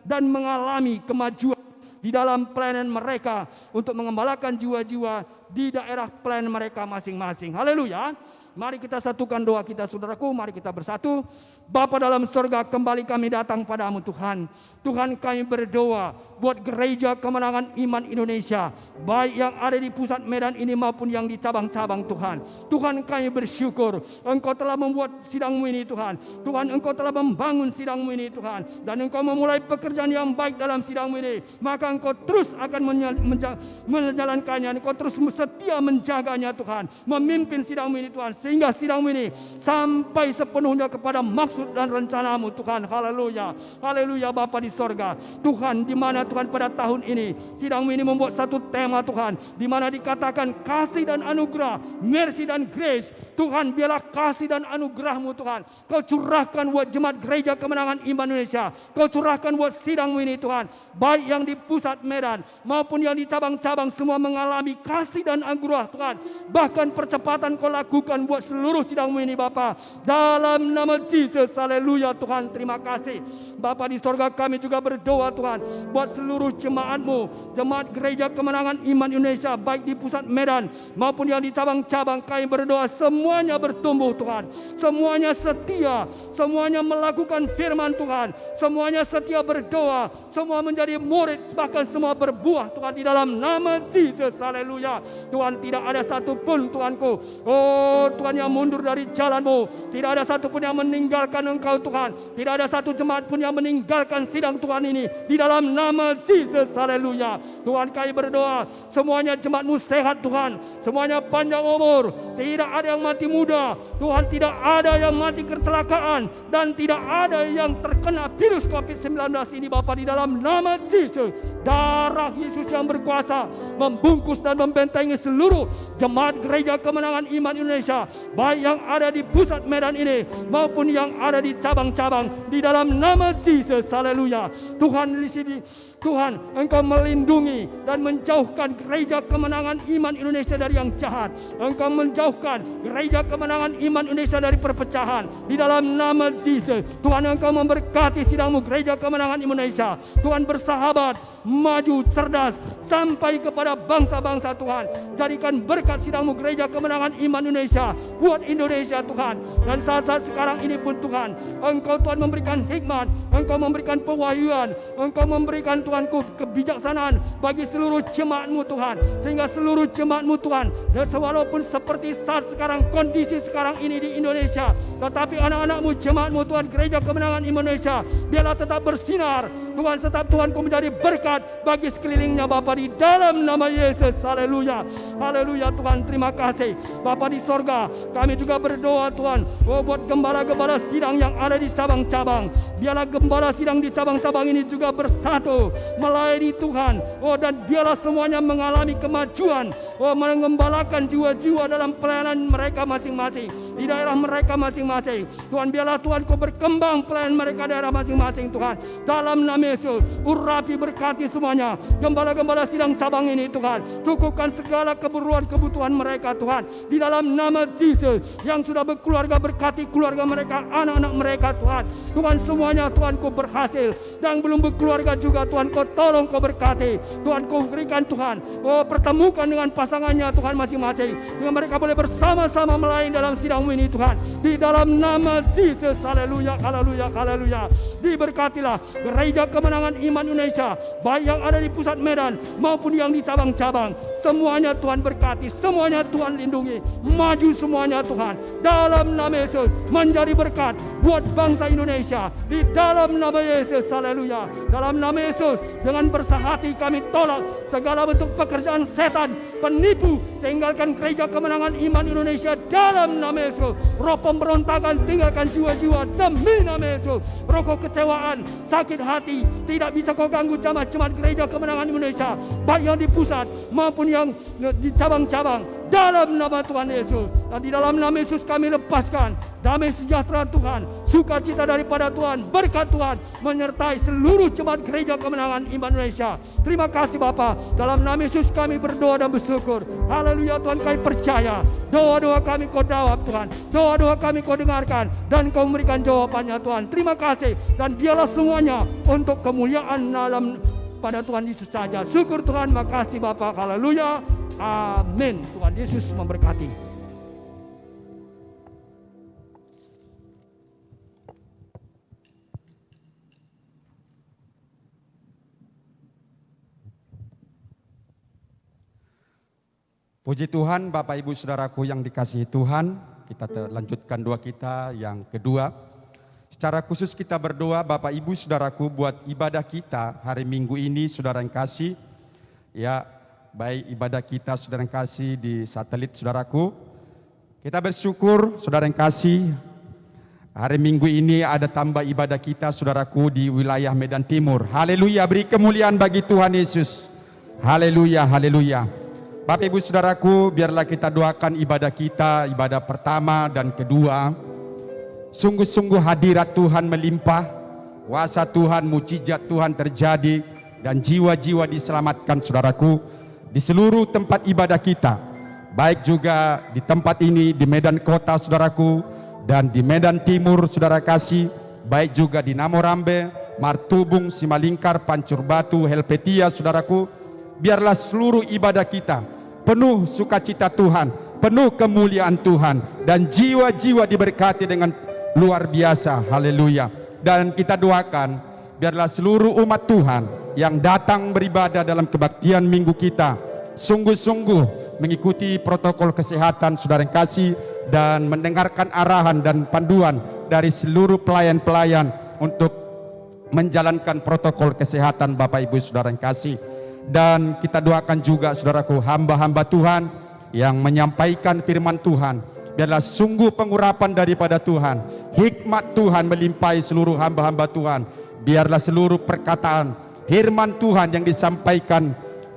dan mengalami kemajuan di dalam pelayanan mereka untuk mengembalakan jiwa-jiwa di daerah plan mereka masing-masing. Haleluya. Mari kita satukan doa kita saudaraku, mari kita bersatu. Bapa dalam surga, kembali kami datang padamu Tuhan. Tuhan, kami berdoa buat Gereja Kemenangan Iman Indonesia, baik yang ada di pusat Medan ini maupun yang di cabang-cabang Tuhan. Tuhan, kami bersyukur Engkau telah membuat sidangmu ini Tuhan. Tuhan, Engkau telah membangun sidangmu ini Tuhan. Dan Engkau memulai pekerjaan yang baik dalam sidangmu ini. Maka Engkau terus akan menjalankannya. Engkau terus setia menjaganya Tuhan. Memimpin sidangmu ini Tuhan. Sehingga sidangmu ini sampai sepenuhnya kepada maksud dan rencanamu Tuhan. Haleluya. Haleluya Bapa di sorga. Tuhan, di mana Tuhan pada tahun ini sidangmu ini membuat satu tema Tuhan, di mana dikatakan kasih dan anugerah, mercy dan grace. Tuhan, biarlah kasih dan anugerahmu Tuhan Kau curahkan buat jemaat Gereja Kemenangan Iman Indonesia. Kau curahkan buat sidangmu ini Tuhan, baik yang di pusat Medan maupun yang di cabang-cabang, semua mengalami kasih dan anugerah Tuhan. Bahkan percepatan Kau lakukan buat seluruh sidangmu ini Bapa, dalam nama Yesus. Haleluya Tuhan, terima kasih Bapa di sorga. Kami juga berdoa Tuhan buat seluruh jemaatmu, jemaat Gereja Kemenangan Iman Indonesia, baik di pusat Medan maupun yang di cabang-cabang. Kami berdoa semuanya bertumbuh Tuhan, semuanya setia, semuanya melakukan firman Tuhan, semuanya setia berdoa, semua menjadi murid, bahkan semua berbuah Tuhan di dalam nama Yesus. Haleluya Tuhan, tidak ada satupun Tuhanku, oh Tuhan, yang mundur dari jalanmu. Tidak ada satupun yang meninggalkan Engkau Tuhan. Tidak ada satu jemaat pun yang meninggalkan sidang Tuhan ini di dalam nama Yesus. Haleluya Tuhan, kami berdoa semuanya jemaat-Mu sehat Tuhan, semuanya panjang umur, tidak ada yang mati muda Tuhan, tidak ada yang mati kecelakaan, dan tidak ada yang terkena virus COVID-19 ini Bapa, di dalam nama Yesus. Darah Yesus yang berkuasa membungkus dan membentengi seluruh jemaat Gereja Kemenangan Iman Indonesia, baik yang ada di pusat Medan ini maupun yang ada di cabang-cabang, di dalam nama Yesus. Haleluya Tuhan, di sini Tuhan, Engkau melindungi dan menjauhkan Gereja Kemenangan Iman Indonesia dari yang jahat. Engkau menjauhkan Gereja Kemenangan Iman Indonesia dari perpecahan, di dalam nama Yesus. Tuhan, Engkau memberkati sidangmu Gereja Kemenangan Indonesia. Tuhan, bersahabat, maju, cerdas, sampai kepada bangsa-bangsa Tuhan. Jadikan berkat sidangmu Gereja Kemenangan Iman Indonesia buat Indonesia Tuhan. Dan saat-saat sekarang ini pun Tuhan, Engkau Tuhan memberikan hikmat, Engkau memberikan pewahyuan, Engkau memberikan Tuhanku kebijaksanaan bagi seluruh jemaat-Mu Tuhan, sehingga seluruh jemaat-Mu Tuhan, dan walaupun seperti saat sekarang, kondisi sekarang ini di Indonesia, tetapi anak-anak-Mu, jemaat-Mu Tuhan, Gereja Kemenangan Indonesia, biarlah tetap bersinar Tuhan, tetap Tuhanku menjadi berkat bagi sekelilingnya Bapa, di dalam nama Yesus. Haleluya. Haleluya Tuhan, terima kasih Bapa di sorga. Kami juga berdoa Tuhan, buat gembala-gembala sidang yang ada di cabang-cabang. Biarlah gembala sidang di cabang-cabang ini juga bersatu melayani Tuhan, dan biarlah semuanya mengalami kemajuan, mengembalakan jiwa-jiwa dalam pelayanan mereka masing-masing, di daerah mereka masing-masing. Tuhan, biarlah Tuhan Kau berkembang pelayanan mereka daerah masing-masing Tuhan, dalam nama Yesus. Urapi, berkati semuanya gembala-gembala sidang cabang ini Tuhan, cukupkan segala kebutuhan mereka Tuhan, di dalam nama Yesus. Yang sudah berkeluarga, berkati keluarga mereka, anak-anak mereka Tuhan. Tuhan, semuanya Tuhan Kau berhasil, dan belum berkeluarga juga Tuhan Kau tolong, Kau berkati Tuhan, Kau berikan Tuhan, pertemukan dengan pasangannya Tuhan masing-masing, sehingga mereka boleh bersama-sama melayani dalam sidang-Mu ini Tuhan, di dalam nama Yesus. Haleluya, haleluya, haleluya. Diberkatilah Gereja Kemenangan Iman Indonesia, baik yang ada di pusat Medan maupun yang di cabang-cabang. Semuanya Tuhan berkati, semuanya Tuhan lindungi, maju semuanya Tuhan, dalam nama Yesus, menjadi berkat buat bangsa Indonesia, di dalam nama Yesus. Haleluya. Dalam nama Yesus, dengan bersahati kami tolak segala bentuk pekerjaan setan, penipu, tinggalkan Gereja Kemenangan Iman Indonesia dalam nama Yesus. Roh pemberontakan, tinggalkan jiwa-jiwa demi nama Yesus. Roh kekecewaan, sakit hati, tidak bisa Kau ganggu jemaat-jemaat Gereja Kemenangan Indonesia, baik yang di pusat maupun yang di cabang-cabang, dalam nama Tuhan Yesus. Dan di dalam nama Yesus kami lepaskan damai sejahtera Tuhan, sukacita daripada Tuhan, berkat Tuhan menyertai seluruh jemaat Gereja Kemenangan Iman Indonesia. Terima kasih Bapa, dalam nama Yesus kami berdoa dan bersyukur. Haleluya Tuhan, kami percaya doa-doa kami Kau jawab Tuhan, doa-doa kami Kau dengarkan, dan Kau memberikan jawabannya Tuhan. Terima kasih, dan biarlah semuanya untuk kemuliaan dalam pada Tuhan Yesus saja. Syukur Tuhan, makasih Bapa. Haleluya. Amin. Tuhan Yesus memberkati. Puji Tuhan, Bapak Ibu Saudaraku yang dikasihi Tuhan, kita lanjutkan doa kita yang kedua. Secara khusus kita berdoa Bapak Ibu Saudaraku buat ibadah kita hari Minggu ini, Saudara yang kasih. Ya, baik ibadah kita Saudara yang kasih di satelit Saudaraku. Kita bersyukur Saudara yang kasih, hari Minggu ini ada tambah ibadah kita Saudaraku di wilayah Medan Timur. Haleluya, beri kemuliaan bagi Tuhan Yesus. Haleluya, haleluya. Bapak Ibu Saudaraku, biarlah kita doakan ibadah kita, ibadah pertama dan kedua. Sungguh-sungguh hadirat Tuhan melimpah, kuasa Tuhan, mujizat Tuhan terjadi, dan jiwa-jiwa diselamatkan Saudaraku di seluruh tempat ibadah kita. Baik juga di tempat ini, di Medan Kota Saudaraku, dan di Medan Timur Saudara kasih, baik juga di Namorambe, Martubung, Simalingkar, Pancur Batu, Helvetia Saudaraku. Biarlah seluruh ibadah kita penuh sukacita Tuhan, penuh kemuliaan Tuhan, dan jiwa-jiwa diberkati dengan luar biasa. Haleluya. Dan kita doakan biarlah seluruh umat Tuhan yang datang beribadah dalam kebaktian minggu kita sungguh-sungguh mengikuti protokol kesehatan Saudara yang kasih, dan mendengarkan arahan dan panduan dari seluruh pelayan-pelayan untuk menjalankan protokol kesehatan Bapak Ibu Saudara yang kasih. Dan kita doakan juga Saudaraku, hamba-hamba Tuhan yang menyampaikan firman Tuhan, biarlah sungguh pengurapan daripada Tuhan, hikmat Tuhan melimpahi seluruh hamba-hamba Tuhan. Biarlah seluruh perkataan firman Tuhan yang disampaikan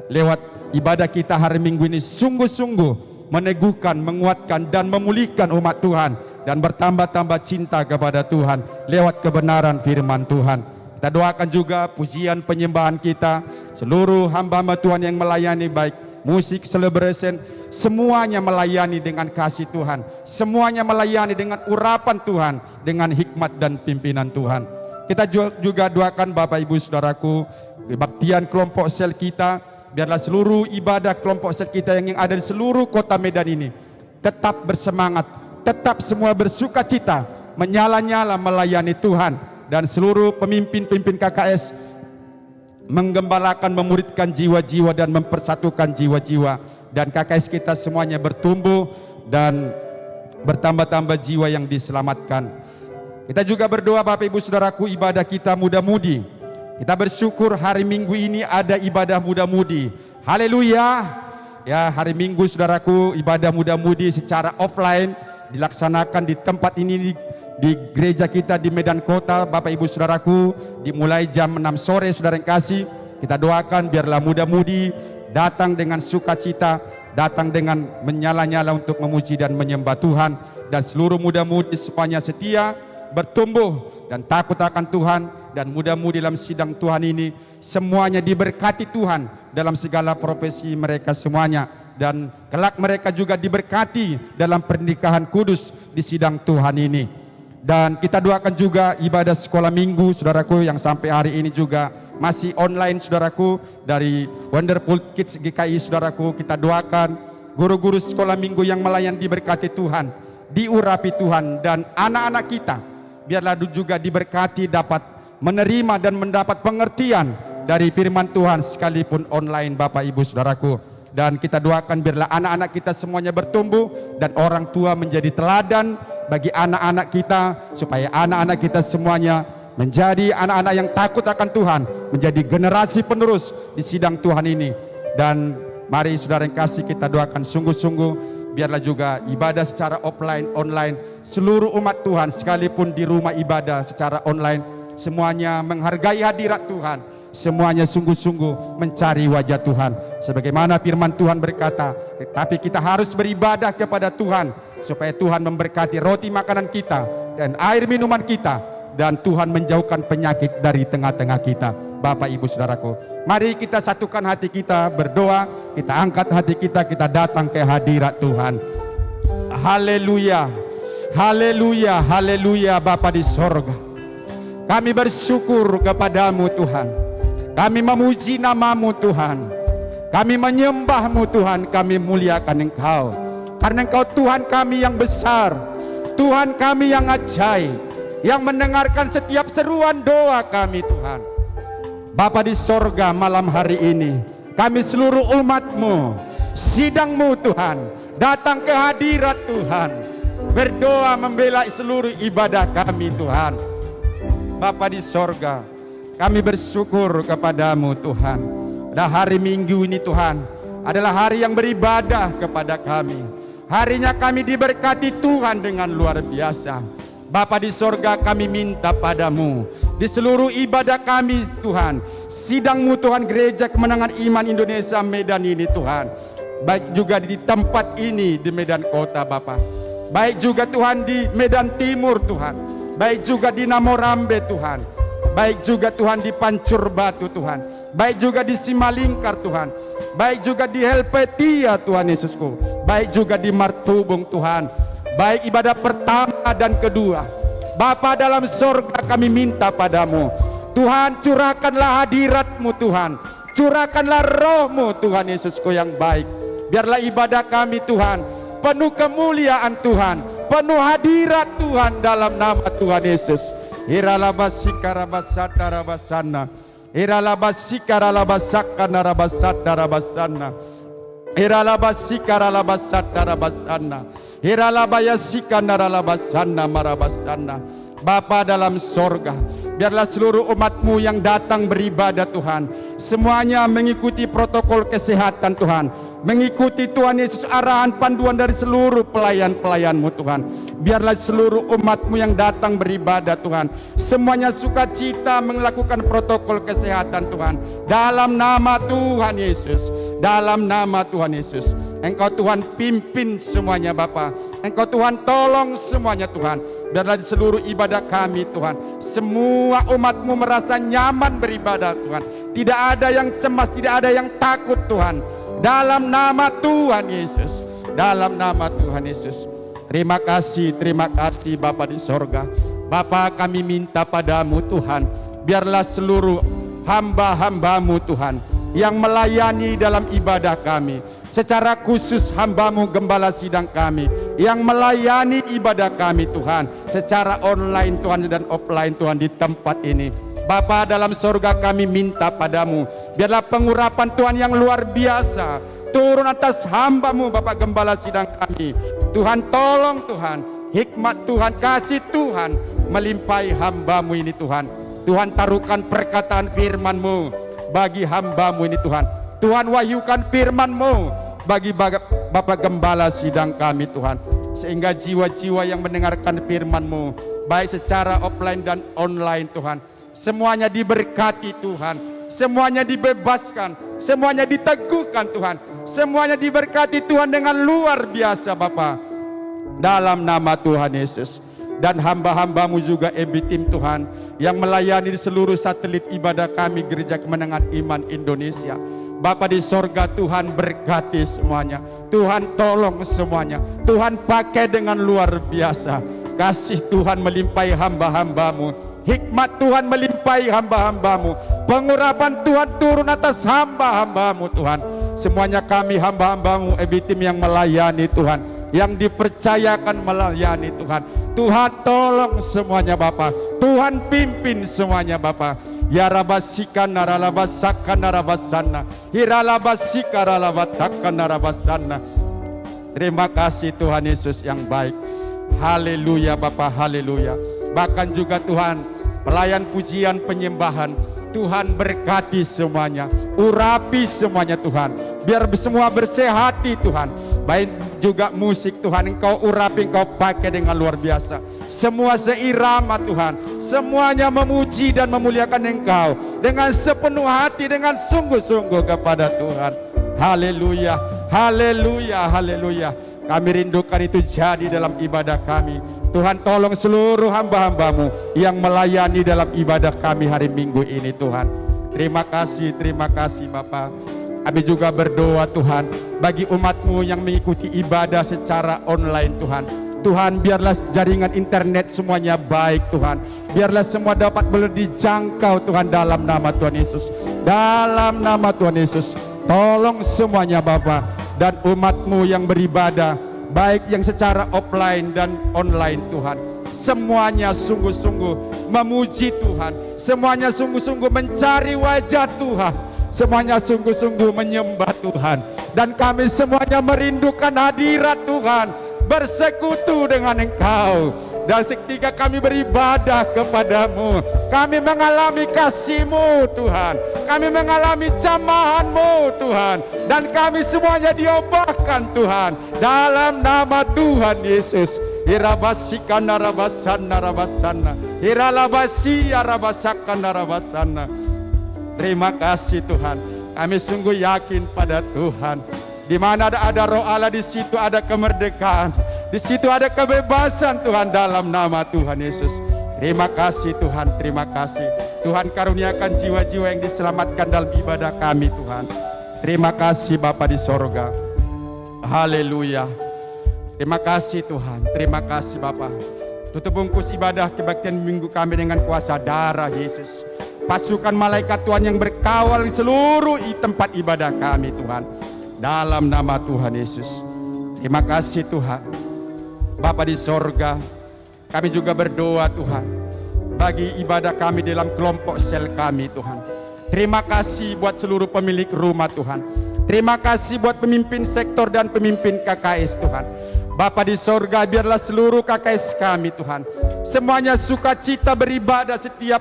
lewat ibadah kita hari Minggu ini sungguh-sungguh meneguhkan, menguatkan, dan memulihkan umat Tuhan, dan bertambah-tambah cinta kepada Tuhan lewat kebenaran firman Tuhan. Kita doakan juga pujian penyembahan kita, seluruh hamba-hamba Tuhan yang melayani, baik musik, celebration, semuanya melayani dengan kasih Tuhan, semuanya melayani dengan urapan Tuhan, dengan hikmat dan pimpinan Tuhan. Kita juga doakan Bapak Ibu Saudaraku, kebaktian kelompok sel kita, biarlah seluruh ibadah kelompok sel kita yang ada di seluruh kota Medan ini tetap bersemangat, tetap semua bersukacita, menyala-nyala melayani Tuhan. Dan seluruh pemimpin-pemimpin KKS menggembalakan, memuridkan jiwa-jiwa dan mempersatukan jiwa-jiwa. Dan KKS kita semuanya bertumbuh dan bertambah-tambah jiwa yang diselamatkan. Kita juga berdoa Bapak Ibu Saudaraku, ibadah kita muda-mudi. Kita bersyukur hari Minggu ini ada ibadah muda-mudi. Haleluya. Ya, hari Minggu Saudaraku, ibadah muda-mudi secara offline dilaksanakan di tempat ini, di gereja kita di Medan Kota Bapak Ibu Saudaraku, dimulai jam 6 sore Saudara yang kasih. Kita doakan biarlah muda-mudi datang dengan sukacita, datang dengan menyala-nyala untuk memuji dan menyembah Tuhan, dan seluruh muda-mudi semuanya setia, bertumbuh dan takut akan Tuhan, dan muda-mudi dalam sidang Tuhan ini semuanya diberkati Tuhan dalam segala profesi mereka semuanya, dan kelak mereka juga diberkati dalam pernikahan kudus di sidang Tuhan ini. Dan kita doakan juga ibadah sekolah minggu Saudaraku yang sampai hari ini juga masih online Saudaraku, dari Wonderful Kids GKI Saudaraku. Kita doakan guru-guru sekolah minggu yang melayani diberkati Tuhan, diurapi Tuhan, dan anak-anak kita biarlah juga diberkati, dapat menerima dan mendapat pengertian dari firman Tuhan sekalipun online Bapak Ibu Saudaraku. Dan kita doakan biarlah anak-anak kita semuanya bertumbuh, dan orang tua menjadi teladan bagi anak-anak kita, supaya anak-anak kita semuanya menjadi anak-anak yang takut akan Tuhan, menjadi generasi penerus di sidang Tuhan ini. Dan mari Saudara yang kasih, kita doakan sungguh-sungguh biarlah juga ibadah secara offline, online, seluruh umat Tuhan sekalipun di rumah ibadah secara online, semuanya menghargai hadirat Tuhan, semuanya sungguh-sungguh mencari wajah Tuhan. Sebagaimana firman Tuhan berkata, tetapi kita harus beribadah kepada Tuhan, supaya Tuhan memberkati roti makanan kita dan air minuman kita, dan Tuhan menjauhkan penyakit dari tengah-tengah kita. Bapak Ibu Saudaraku, mari kita satukan hati kita, berdoa, kita angkat hati kita, kita datang ke hadirat Tuhan. Haleluya, haleluya, haleluya. Bapa di sorga, kami bersyukur kepadamu Tuhan, kami memuji namamu Tuhan. Kami menyembah-Mu Tuhan, kami muliakan Engkau. Karena Engkau Tuhan kami yang besar, Tuhan kami yang ajaib, yang mendengarkan setiap seruan doa kami Tuhan. Bapa di sorga, malam hari ini kami seluruh umat-Mu, sidang-Mu Tuhan, datang ke hadirat Tuhan, berdoa membela seluruh ibadah kami Tuhan. Bapa di sorga, kami bersyukur kepadamu Tuhan. Dan hari Minggu ini Tuhan adalah hari yang beribadah kepada kami. Harinya kami diberkati Tuhan dengan luar biasa. Bapa di sorga, kami minta padamu, di seluruh ibadah kami Tuhan, sidang-Mu Tuhan, Gereja Kemenangan Iman Indonesia Medan ini Tuhan, baik juga di tempat ini di Medan Kota Bapa, baik juga Tuhan di Medan Timur Tuhan, baik juga di Namorambe Tuhan, baik juga Tuhan di Pancur Batu Tuhan, baik juga di Simalingkar Tuhan, baik juga di Helvetia Tuhan Yesusku, baik juga di Martubung Tuhan, baik ibadah pertama dan kedua. Bapa dalam sorga, kami minta padamu Tuhan, curahkanlah hadirat-Mu Tuhan, curahkanlah roh-Mu Tuhan Yesusku yang baik. Biarlah ibadah kami Tuhan penuh kemuliaan Tuhan, penuh hadirat Tuhan dalam nama Tuhan Yesus. Iralabasikarabasadarabasana, Iralabasikarabasakanarabasana, Iralabasikarabasadarabasana, Iralabayasikanarabasana marabasana. Bapa dalam sorga, biarlah seluruh umat-Mu yang datang beribadah Tuhan, semuanya mengikuti protokol kesehatan Tuhan, mengikuti Tuhan Yesus arahan panduan dari seluruh pelayan-pelayan-Mu Tuhan. Biarlah seluruh umat-Mu yang datang beribadah Tuhan, semuanya sukacita melakukan protokol kesehatan Tuhan. Dalam nama Tuhan Yesus, dalam nama Tuhan Yesus, Engkau Tuhan pimpin semuanya Bapa. Engkau Tuhan tolong semuanya Tuhan. Biarlah di seluruh ibadah kami Tuhan, semua umat-Mu merasa nyaman beribadah Tuhan. Tidak ada yang cemas, tidak ada yang takut Tuhan. Dalam nama Tuhan Yesus, dalam nama Tuhan Yesus. Terima kasih Bapa di sorga. Bapa, kami minta padamu Tuhan, biarlah seluruh hamba-hamba-Mu Tuhan yang melayani dalam ibadah kami, secara khusus hamba-Mu Gembala Sidang kami yang melayani ibadah kami Tuhan, secara online Tuhan dan offline Tuhan di tempat ini. Bapa dalam sorga, kami minta padamu, biarlah pengurapan Tuhan yang luar biasa turun atas hamba-Mu Bapak Gembala Sidang kami. Tuhan tolong Tuhan, hikmat Tuhan, kasih Tuhan melimpahi hamba-Mu ini Tuhan. Tuhan taruhkan perkataan firman-Mu bagi hamba-Mu ini Tuhan. Tuhan wahyukan firman-Mu bagi Bapak Gembala Sidang kami Tuhan, sehingga jiwa-jiwa yang mendengarkan firman-Mu baik secara offline dan online Tuhan, semuanya diberkati Tuhan, semuanya dibebaskan, semuanya diteguhkan Tuhan, semuanya diberkati Tuhan dengan luar biasa Bapa, dalam nama Tuhan Yesus. Dan hamba-hamba-Mu juga Ebitim Tuhan yang melayani di seluruh satelit ibadah kami Gereja Kemenangan Iman Indonesia. Bapa di sorga, Tuhan berkati semuanya, Tuhan tolong semuanya, Tuhan pakai dengan luar biasa. Kasih Tuhan melimpahi hamba-hamba-Mu, hikmat Tuhan melimpahi hamba-hamba-Mu, pengurapan Tuhan turun atas hamba-hamba-Mu Tuhan. Semuanya kami hamba-hamba-Mu Ebitim yang melayani Tuhan, yang dipercayakan melayani Tuhan. Tuhan tolong semuanya Bapa, Tuhan pimpin semuanya Bapa. Ya rabasikan naralabasakan narabasana, hiralabasika ralabatakan narabasana. Terima kasih Tuhan Yesus yang baik. Haleluya Bapa, haleluya. Bahkan juga Tuhan, pelayan pujian penyembahan, Tuhan berkati semuanya, urapi semuanya Tuhan, biar semua bersehati Tuhan. Baik juga musik Tuhan, Engkau urapi, Engkau pakai dengan luar biasa. Semua seirama Tuhan, semuanya memuji dan memuliakan Engkau dengan sepenuh hati, dengan sungguh-sungguh kepada Tuhan. Haleluya, haleluya, haleluya. Kami rindukan itu jadi dalam ibadah kami. Tuhan tolong seluruh hamba-hamba-Mu yang melayani dalam ibadah kami hari Minggu ini Tuhan. Terima kasih Bapa. Kami juga berdoa Tuhan bagi umat-Mu yang mengikuti ibadah secara online Tuhan. Tuhan, biarlah jaringan internet semuanya baik Tuhan. Biarlah semua dapat boleh dijangkau Tuhan, dalam nama Tuhan Yesus. Dalam nama Tuhan Yesus. Tolong semuanya Bapa, dan umat-Mu yang beribadah, baik yang secara offline dan online Tuhan, semuanya sungguh-sungguh memuji Tuhan, semuanya sungguh-sungguh mencari wajah Tuhan, semuanya sungguh-sungguh menyembah Tuhan. Dan kami semuanya merindukan hadirat Tuhan, bersekutu dengan Engkau. Dan ketika kami beribadah kepadamu, kami mengalami kasih-Mu Tuhan, kami mengalami jamahan-Mu Tuhan, dan kami semuanya diubahkan Tuhan dalam nama Tuhan Yesus. Irabasikan narabasana rabasana, iralabasi arabasakan narabasana. Terima kasih Tuhan, kami sungguh yakin pada Tuhan. Di mana ada Roh Allah, di situ ada kemerdekaan, di situ ada kebebasan Tuhan, dalam nama Tuhan Yesus. Terima kasih Tuhan, terima kasih. Tuhan karuniakan jiwa-jiwa yang diselamatkan dalam ibadah kami Tuhan. Terima kasih Bapa di sorga. Haleluya. Terima kasih Tuhan, terima kasih Bapa. Tutup bungkus ibadah kebaktian minggu kami dengan kuasa darah Yesus. Pasukan malaikat Tuhan yang berkawal di seluruh tempat ibadah kami Tuhan, dalam nama Tuhan Yesus. Terima kasih Tuhan. Bapa di sorga, kami juga berdoa Tuhan bagi ibadah kami dalam kelompok sel kami Tuhan. Terima kasih buat seluruh pemilik rumah Tuhan. Terima kasih buat pemimpin sektor dan pemimpin KKS Tuhan. Bapa di sorga, biarlah seluruh KKS kami Tuhan, semuanya sukacita beribadah setiap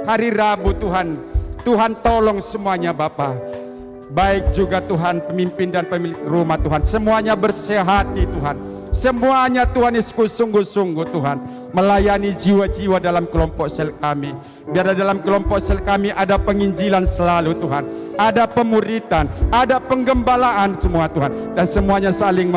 hari Rabu Tuhan. Tuhan tolong semuanya Bapa. Baik juga Tuhan pemimpin dan pemilik rumah Tuhan, semuanya bersehati Tuhan. Semuanya Tuhan Yesus sungguh-sungguh Tuhan melayani jiwa-jiwa dalam kelompok sel kami. Biar dalam kelompok sel kami ada penginjilan selalu Tuhan, ada pemuritan, ada penggembalaan semua Tuhan, dan semuanya saling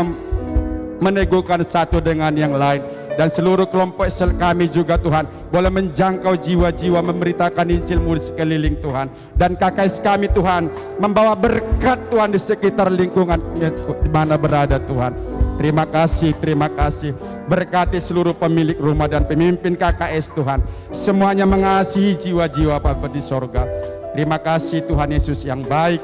meneguhkan satu dengan yang lain. Dan seluruh kelompok sel kami juga Tuhan boleh menjangkau jiwa-jiwa, memberitakan Injil-Mu di sekeliling Tuhan. Dan KKS kami Tuhan membawa berkat Tuhan di sekitar lingkungan di mana berada Tuhan. Terima kasih, terima kasih. Berkati seluruh pemilik rumah dan pemimpin KKS Tuhan, semuanya mengasihi jiwa-jiwa Bapa di sorga. Terima kasih Tuhan Yesus yang baik.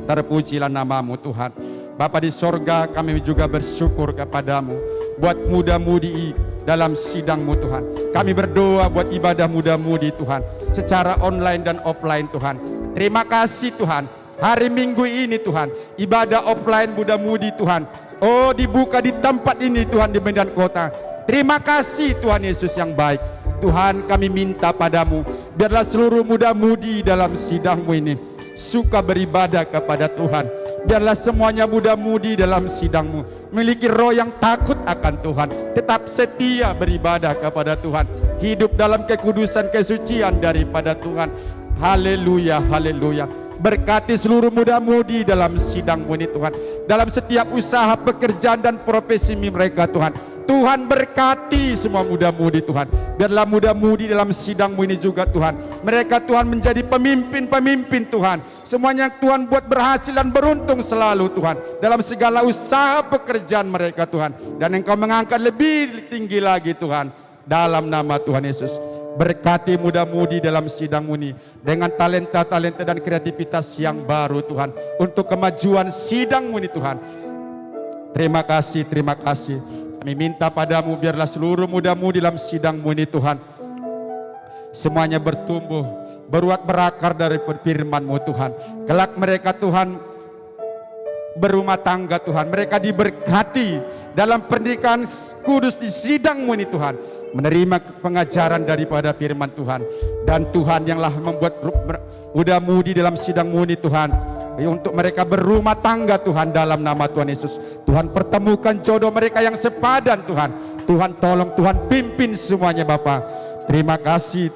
Terpujilah nama-Mu Tuhan. Bapa di sorga, kami juga bersyukur kepadamu buat muda-mudi dalam sidang-Mu Tuhan. Kami berdoa buat ibadah muda-mudi Tuhan, secara online dan offline Tuhan. Terima kasih Tuhan, hari Minggu ini Tuhan, ibadah offline muda-mudi Tuhan, oh dibuka di tempat ini Tuhan, di Medan Kota. Terima kasih Tuhan Yesus yang baik. Tuhan, kami minta padamu, biarlah seluruh muda-mudi dalam sidang-Mu ini suka beribadah kepada Tuhan. Biarlah semuanya muda-mudi dalam sidang-Mu memiliki roh yang takut akan Tuhan, tetap setia beribadah kepada Tuhan, hidup dalam kekudusan kesucian daripada Tuhan. Haleluya, haleluya. Berkati seluruh muda-mudi dalam sidang-Mu ini Tuhan, dalam setiap usaha, pekerjaan dan profesi mereka Tuhan. Tuhan berkati semua muda-mudi Tuhan. Biarlah muda-mudi dalam sidang-Mu ini juga Tuhan, mereka Tuhan menjadi pemimpin-pemimpin Tuhan. Semuanya Tuhan buat berhasil dan beruntung selalu Tuhan dalam segala usaha pekerjaan mereka Tuhan. Dan Engkau mengangkat lebih tinggi lagi Tuhan, dalam nama Tuhan Yesus. Berkati muda-mudi dalam sidang-Mu ini dengan talenta-talenta dan kreativitas yang baru Tuhan, untuk kemajuan sidang-Mu ini Tuhan. Terima kasih, terima kasih. Kami minta padamu, biarlah seluruh muda-mudi dalam sidang-Mu ini Tuhan, semuanya bertumbuh, beruat berakar dari firman-Mu Tuhan. Kelak mereka Tuhan berumah tangga Tuhan, mereka diberkati dalam pernikahan kudus di sidang-Mu ini Tuhan, menerima pengajaran daripada firman Tuhan. Dan Tuhan yanglah membuat muda-mudi dalam sidang-Mu ini Tuhan, untuk mereka berumah tangga Tuhan, dalam nama Tuhan Yesus. Tuhan pertemukan jodoh mereka yang sepadan Tuhan. Tuhan tolong, Tuhan pimpin semuanya Bapa. Terima kasih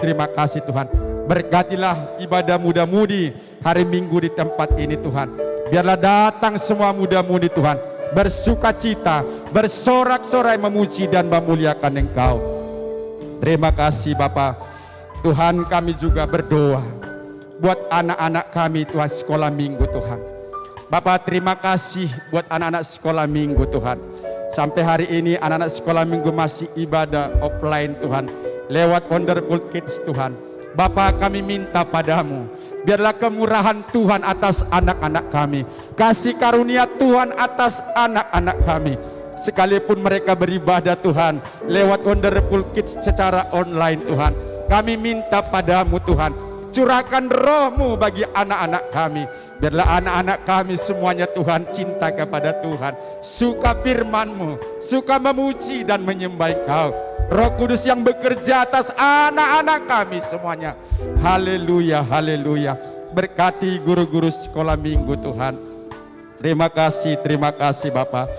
Tuhan. Berkatilah ibadah muda-mudi hari Minggu di tempat ini Tuhan. Biarlah datang semua muda-mudi Tuhan, bersukacita, bersorak-sorai memuji dan memuliakan Engkau. Terima kasih Bapa. Tuhan, kami juga berdoa buat anak-anak kami Tuhan, sekolah minggu Tuhan. Bapa, terima kasih buat anak-anak sekolah minggu Tuhan. Sampai hari ini anak-anak sekolah minggu masih ibadah offline Tuhan, lewat Wonderful Kids Tuhan. Bapa, kami minta padamu, Biarlah kemurahan Tuhan atas anak-anak kami. Kasih karunia Tuhan atas anak-anak kami. Sekalipun mereka beribadah Tuhan lewat Wonderful Kids secara online Tuhan. Kami minta padamu Tuhan, curahkan roh-Mu bagi anak-anak kami. Biarlah anak-anak kami semuanya Tuhan cinta kepada Tuhan, suka firman-Mu, suka memuji dan menyembah Engkau. Roh Kudus yang bekerja atas anak-anak kami semuanya. Haleluya, haleluya. Berkati guru-guru sekolah minggu Tuhan. Terima kasih Bapa.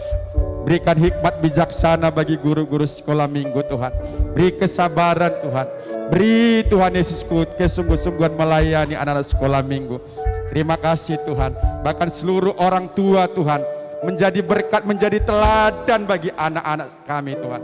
Berikan hikmat bijaksana bagi guru-guru sekolah minggu Tuhan. Beri kesabaran Tuhan. Beri Tuhan Yesus kesungguh-sungguhan melayani anak-anak sekolah minggu. Terima kasih Tuhan. Bahkan seluruh orang tua Tuhan menjadi berkat, menjadi teladan bagi anak-anak kami Tuhan.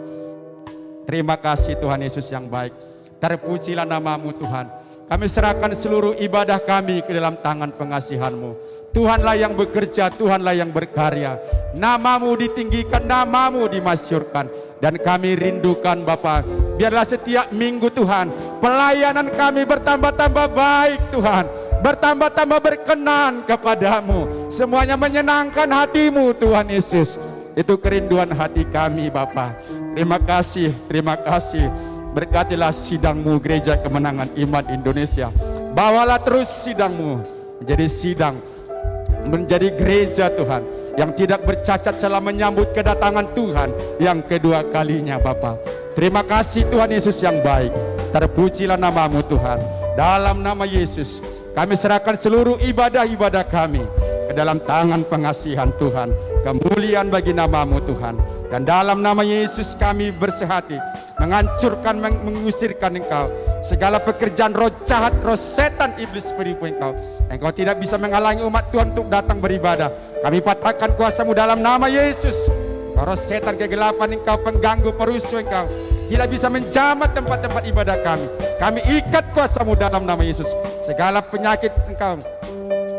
Terima kasih Tuhan Yesus yang baik. Terpujilah nama-Mu Tuhan. Kami serahkan seluruh ibadah kami ke dalam tangan pengasihan-Mu. Tuhanlah yang bekerja, Tuhanlah yang berkarya. Nama-Mu ditinggikan, nama-Mu dimasyurkan. Dan kami rindukan Bapa, biarlah setiap minggu Tuhan, pelayanan kami bertambah-tambah baik Tuhan. Bertambah-tambah berkenan kepadamu. Semuanya menyenangkan hati-Mu Tuhan Yesus. Itu kerinduan hati kami Bapa. Terima kasih, terima kasih. Berkatilah sidang-Mu Gereja Kemenangan Iman Indonesia. Bawalah terus sidang-Mu menjadi sidang, menjadi gereja Tuhan yang tidak bercacat celah menyambut kedatangan Tuhan yang kedua kalinya Bapa. Terima kasih Tuhan Yesus yang baik. Terpujilah nama-Mu Tuhan. Dalam nama Yesus kami serahkan seluruh ibadah-ibadah kami ke dalam tangan pengasihan Tuhan. Kemuliaan bagi nama-Mu Tuhan. Dan dalam nama Yesus kami bersehati menghancurkan, mengusirkan Engkau segala pekerjaan roh jahat, roh setan, iblis penipu Engkau. Engkau tidak bisa menghalangi umat Tuhan untuk datang beribadah. Kami patahkan kuasa-Mu dalam nama Yesus. Roh setan kegelapan Engkau, pengganggu, perusuh Engkau tidak bisa menjamah tempat-tempat ibadah kami. Kami ikat kuasa-Mu dalam nama Yesus. Segala penyakit Engkau,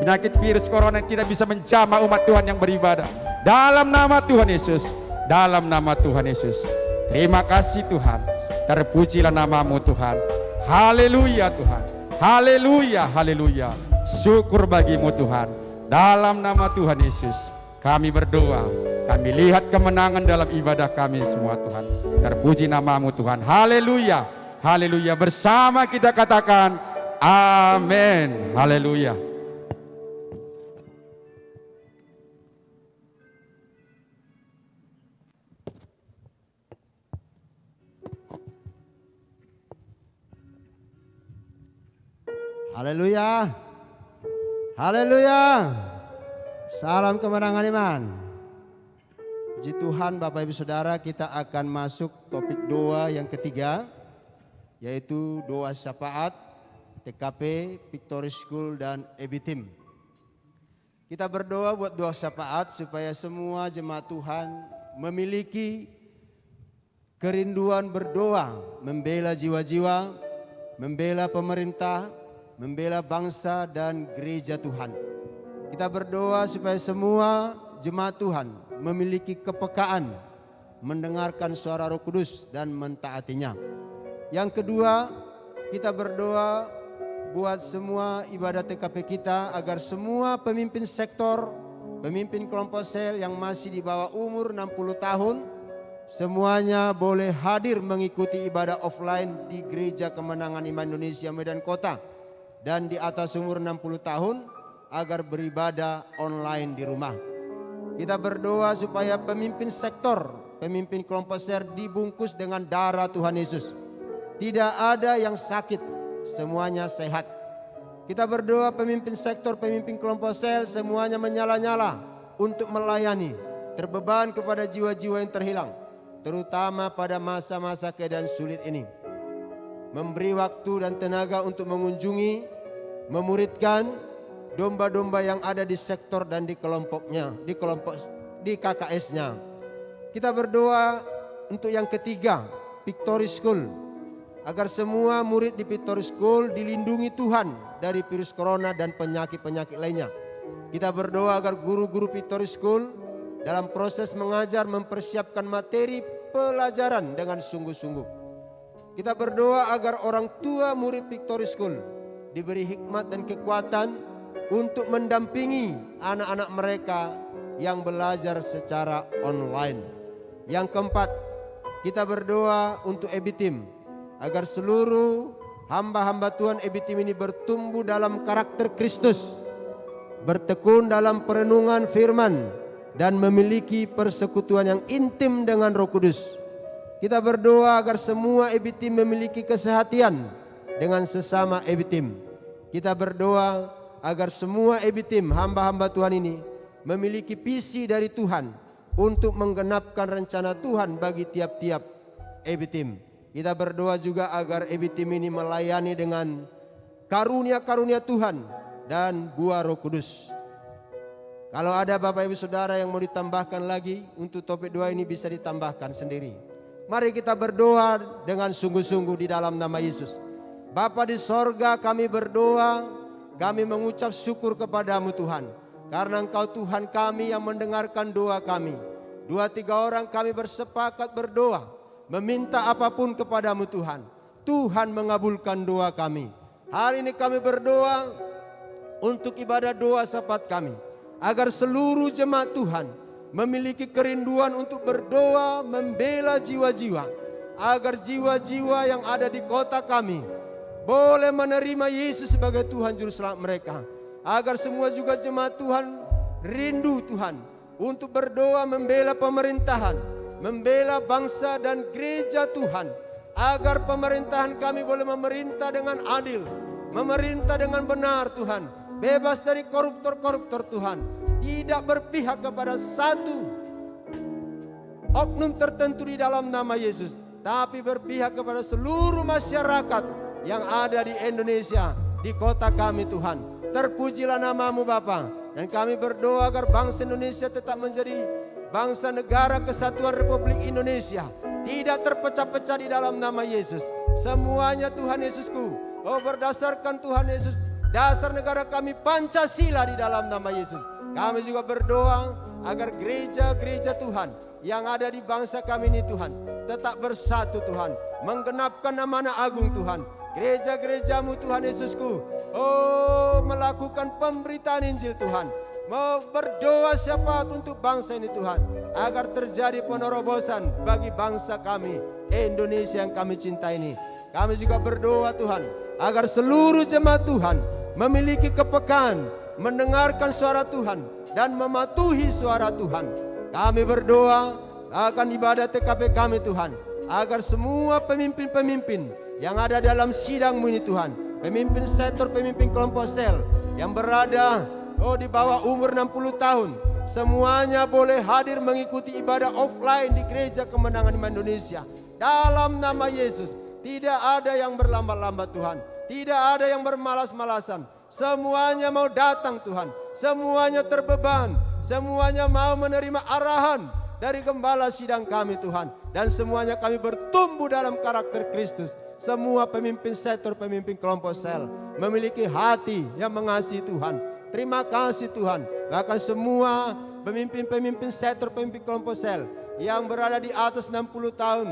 penyakit virus corona yang tidak bisa menjamah umat Tuhan yang beribadah. Dalam nama Tuhan Yesus. Dalam nama Tuhan Yesus. Terima kasih Tuhan. Terpujilah nama-Mu Tuhan. Haleluya Tuhan. Haleluya, haleluya. Syukur bagi-Mu Tuhan. Dalam nama Tuhan Yesus kami berdoa. Kami lihat kemenangan dalam ibadah kami semua Tuhan. Terpuji nama-Mu Tuhan. Haleluya. Haleluya. Bersama kita katakan amin. Haleluya. Haleluya. Haleluya. Salam kemenangan iman. Puji Tuhan Bapak Ibu Saudara, kita akan masuk topik doa yang ketiga, yaitu doa syafaat TKP, Victory School dan EB Team. Kita berdoa buat doa syafaat supaya semua jemaat Tuhan memiliki kerinduan berdoa, membela jiwa-jiwa, membela pemerintah, membela bangsa dan gereja Tuhan. Kita berdoa supaya semua jemaat Tuhan memiliki kepekaan mendengarkan suara Roh Kudus dan mentaatinya. Yang kedua, kita berdoa buat semua ibadah TKP kita agar semua pemimpin sektor, pemimpin kelompok sel yang masih di bawah umur 60 tahun semuanya boleh hadir mengikuti ibadah offline di Gereja Kemenangan Iman Indonesia Medan Kota, dan di atas umur 60 tahun agar beribadah online di rumah. Kita berdoa supaya pemimpin sektor, pemimpin kelompok sel dibungkus dengan darah Tuhan Yesus. Tidak ada yang sakit, semuanya sehat. Kita berdoa pemimpin sektor, pemimpin kelompok sel semuanya menyala-nyala untuk melayani, terbeban kepada jiwa-jiwa yang terhilang, terutama pada masa-masa keadaan sulit ini. Memberi waktu dan tenaga untuk mengunjungi, memuridkan domba-domba yang ada di sektor dan di kelompoknya, di KKS-nya. Kita berdoa untuk yang ketiga, Victory School, agar semua murid di Victory School dilindungi Tuhan dari virus corona dan penyakit-penyakit lainnya. Kita berdoa agar guru-guru Victory School dalam proses mengajar mempersiapkan materi pelajaran dengan sungguh-sungguh. Kita berdoa agar orang tua murid Victory School diberi hikmat dan kekuatan untuk mendampingi anak-anak mereka yang belajar secara online. Yang keempat, kita berdoa untuk EBI-Team agar seluruh hamba-hamba Tuhan EBI-Team ini bertumbuh dalam karakter Kristus, bertekun dalam perenungan firman, dan memiliki persekutuan yang intim dengan Roh Kudus. Kita berdoa agar semua EBI-Team memiliki kesehatan dengan sesama EBI-Team. Kita berdoa agar semua EBI-Team, hamba-hamba Tuhan ini, memiliki visi dari Tuhan untuk menggenapkan rencana Tuhan bagi tiap-tiap EBI-Team. Kita berdoa juga agar EBI-Team ini melayani dengan karunia-karunia Tuhan dan buah Roh Kudus. Kalau ada Bapak Ibu Saudara yang mau ditambahkan lagi untuk topik doa ini bisa ditambahkan sendiri. Mari kita berdoa dengan sungguh-sungguh di dalam nama Yesus. Bapa di sorga, kami berdoa, kami mengucap syukur kepadamu Tuhan. Karena Engkau Tuhan kami yang mendengarkan doa kami. 2-3 orang kami bersepakat berdoa, meminta apapun kepadamu Tuhan. Tuhan mengabulkan doa kami. Hari ini kami berdoa untuk ibadah doa syafaat kami. Agar seluruh jemaat Tuhan memiliki kerinduan untuk berdoa membela jiwa-jiwa. Agar jiwa-jiwa yang ada di kota kami boleh menerima Yesus sebagai Tuhan Juru Selamat mereka. Agar semua juga jemaat Tuhan rindu Tuhan untuk berdoa membela pemerintahan, membela bangsa dan gereja Tuhan. Agar pemerintahan kami boleh memerintah dengan adil, memerintah dengan benar Tuhan. Bebas dari koruptor-koruptor Tuhan. Tidak berpihak kepada satu oknum tertentu di dalam nama Yesus. Tapi berpihak kepada seluruh masyarakat yang ada di Indonesia, di kota kami Tuhan. Terpujilah namamu Bapa. Dan kami berdoa agar bangsa Indonesia tetap menjadi bangsa negara kesatuan Republik Indonesia. Tidak terpecah-pecah di dalam nama Yesus. Semuanya Tuhan Yesusku. Oh, berdasarkan Tuhan Yesus, dasar negara kami Pancasila di dalam nama Yesus. Kami juga berdoa agar gereja-gereja Tuhan yang ada di bangsa kami ini Tuhan tetap bersatu Tuhan. Menggenapkan nama-Nya agung Tuhan. Gereja-gerejamu Tuhan Yesusku. Oh, melakukan pemberitaan Injil Tuhan. Mau berdoa syafaat untuk bangsa ini Tuhan. Agar terjadi penerobosan bagi bangsa kami Indonesia yang kami cintai ini. Kami juga berdoa Tuhan agar seluruh jemaat Tuhan memiliki kepekaan, mendengarkan suara Tuhan dan mematuhi suara Tuhan. Kami berdoa akan ibadah TKP kami Tuhan, agar semua pemimpin-pemimpin yang ada dalam sidang-Mu ini Tuhan, pemimpin sektor, pemimpin kelompok sel yang berada di bawah umur 60 tahun, semuanya boleh hadir mengikuti ibadah offline di Gereja Kemenangan Iman Indonesia. Dalam nama Yesus, tidak ada yang berlambat-lambat Tuhan, tidak ada yang bermalas-malasan. Semuanya mau datang Tuhan, semuanya terbeban, semuanya mau menerima arahan dari gembala sidang kami Tuhan. Dan semuanya kami bertumbuh dalam karakter Kristus. Semua pemimpin sektor, pemimpin kelompok sel memiliki hati yang mengasihi Tuhan. Terima kasih Tuhan. Bahkan semua pemimpin-pemimpin sektor, pemimpin kelompok sel yang berada di atas 60 tahun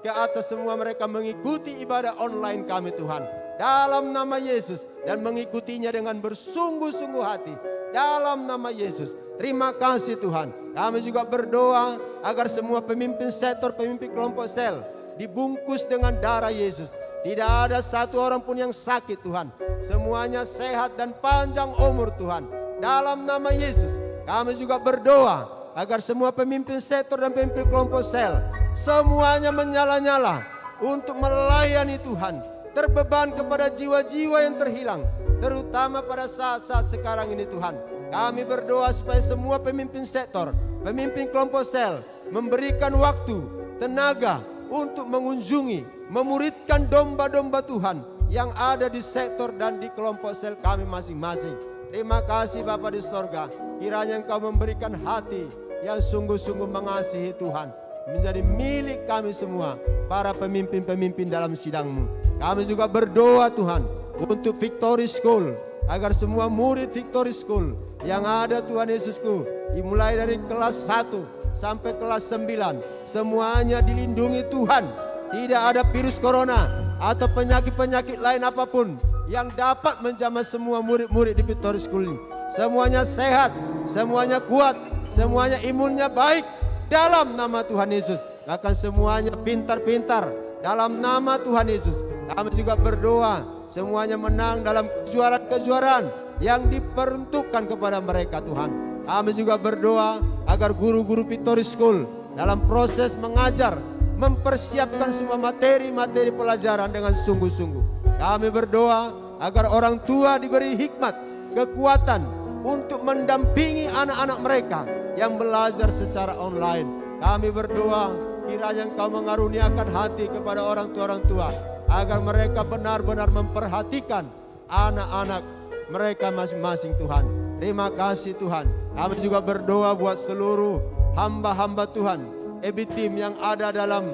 ke atas, semua mereka mengikuti ibadah online kami Tuhan. Dalam nama Yesus, dan mengikutinya dengan bersungguh-sungguh hati. Dalam nama Yesus. Terima kasih Tuhan. Kami juga berdoa agar semua pemimpin sektor, pemimpin kelompok sel dibungkus dengan darah Yesus. Tidak ada satu orang pun yang sakit Tuhan. Semuanya sehat dan panjang umur Tuhan. Dalam nama Yesus. Kami juga berdoa agar semua pemimpin sektor dan pemimpin kelompok sel semuanya menyala-nyala untuk melayani Tuhan. Terbeban kepada jiwa-jiwa yang terhilang, terutama pada saat-saat sekarang ini Tuhan. Kami berdoa supaya semua pemimpin sektor, pemimpin kelompok sel memberikan waktu, tenaga untuk mengunjungi, memuridkan domba-domba Tuhan yang ada di sektor dan di kelompok sel kami masing-masing. Terima kasih Bapa di sorga. Kiranya Engkau memberikan hati yang sungguh-sungguh mengasihi Tuhan, menjadi milik kami semua, para pemimpin-pemimpin dalam sidang-Mu. Kami juga berdoa Tuhan untuk Victory School, agar semua murid Victory School yang ada Tuhan Yesusku, dimulai dari kelas 1 sampai kelas 9, semuanya dilindungi Tuhan. Tidak ada virus corona atau penyakit-penyakit lain apapun yang dapat menjamah semua murid-murid di Victory School ini. Semuanya sehat, semuanya kuat, semuanya imunnya baik dalam nama Tuhan Yesus. Bahkan semuanya pintar-pintar dalam nama Tuhan Yesus. Kami juga berdoa semuanya menang dalam kejuaraan-kejuaraan yang diperuntukkan kepada mereka Tuhan. Kami juga berdoa agar guru-guru Victory School dalam proses mengajar mempersiapkan semua materi-materi pelajaran dengan sungguh-sungguh. Kami berdoa agar orang tua diberi hikmat, kekuatan untuk mendampingi anak-anak mereka yang belajar secara online. Kami berdoa kiranya Engkau mengaruniakan hati kepada orang tua agar mereka benar-benar memperhatikan anak-anak mereka masing-masing Tuhan. Terima kasih Tuhan. Kami juga berdoa buat seluruh hamba-hamba Tuhan, EBI Team yang ada dalam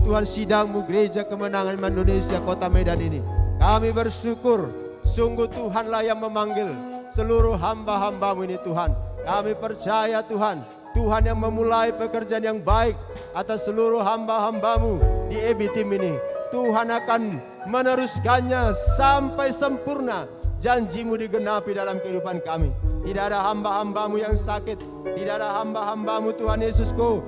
Tuhan sidang-Mu Gereja Kemenangan Indonesia Kota Medan ini. Kami bersyukur sungguh Tuhanlah yang memanggil seluruh hamba-hamba-Mu ini Tuhan. Kami percaya Tuhan, Tuhan yang memulai pekerjaan yang baik atas seluruh hamba-hamba-Mu di EBI Team ini. Tuhan akan meneruskannya sampai sempurna. Janji-Mu digenapi dalam kehidupan kami. Tidak ada hamba-hamba-Mu yang sakit. Tidak ada hamba-hamba-Mu Tuhan Yesusku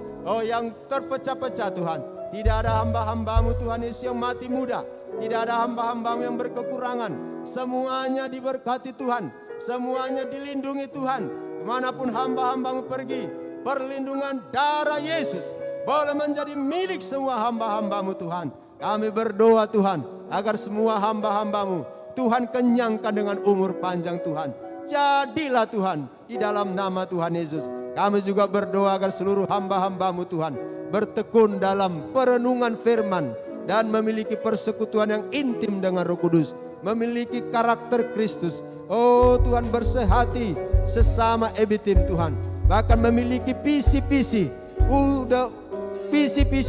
yang terpecah-pecah Tuhan. Tidak ada hamba-hamba-Mu Tuhan Yesus yang mati muda. Tidak ada hamba-hamba-Mu yang berkekurangan. Semuanya diberkati Tuhan. Semuanya dilindungi Tuhan. Kemanapun hamba-hamba-Mu pergi, perlindungan darah Yesus boleh menjadi milik semua hamba-hamba-Mu Tuhan. Kami berdoa Tuhan agar semua hamba-hamba-Mu Tuhan kenyangkan dengan umur panjang Tuhan. Jadilah Tuhan di dalam nama Tuhan Yesus. Kami juga berdoa agar seluruh hamba-hamba-Mu Tuhan bertekun dalam perenungan firman dan memiliki persekutuan yang intim dengan Roh Kudus, memiliki karakter Kristus. Oh Tuhan, bersehati sesama EBI Team Tuhan, bahkan memiliki visi-visi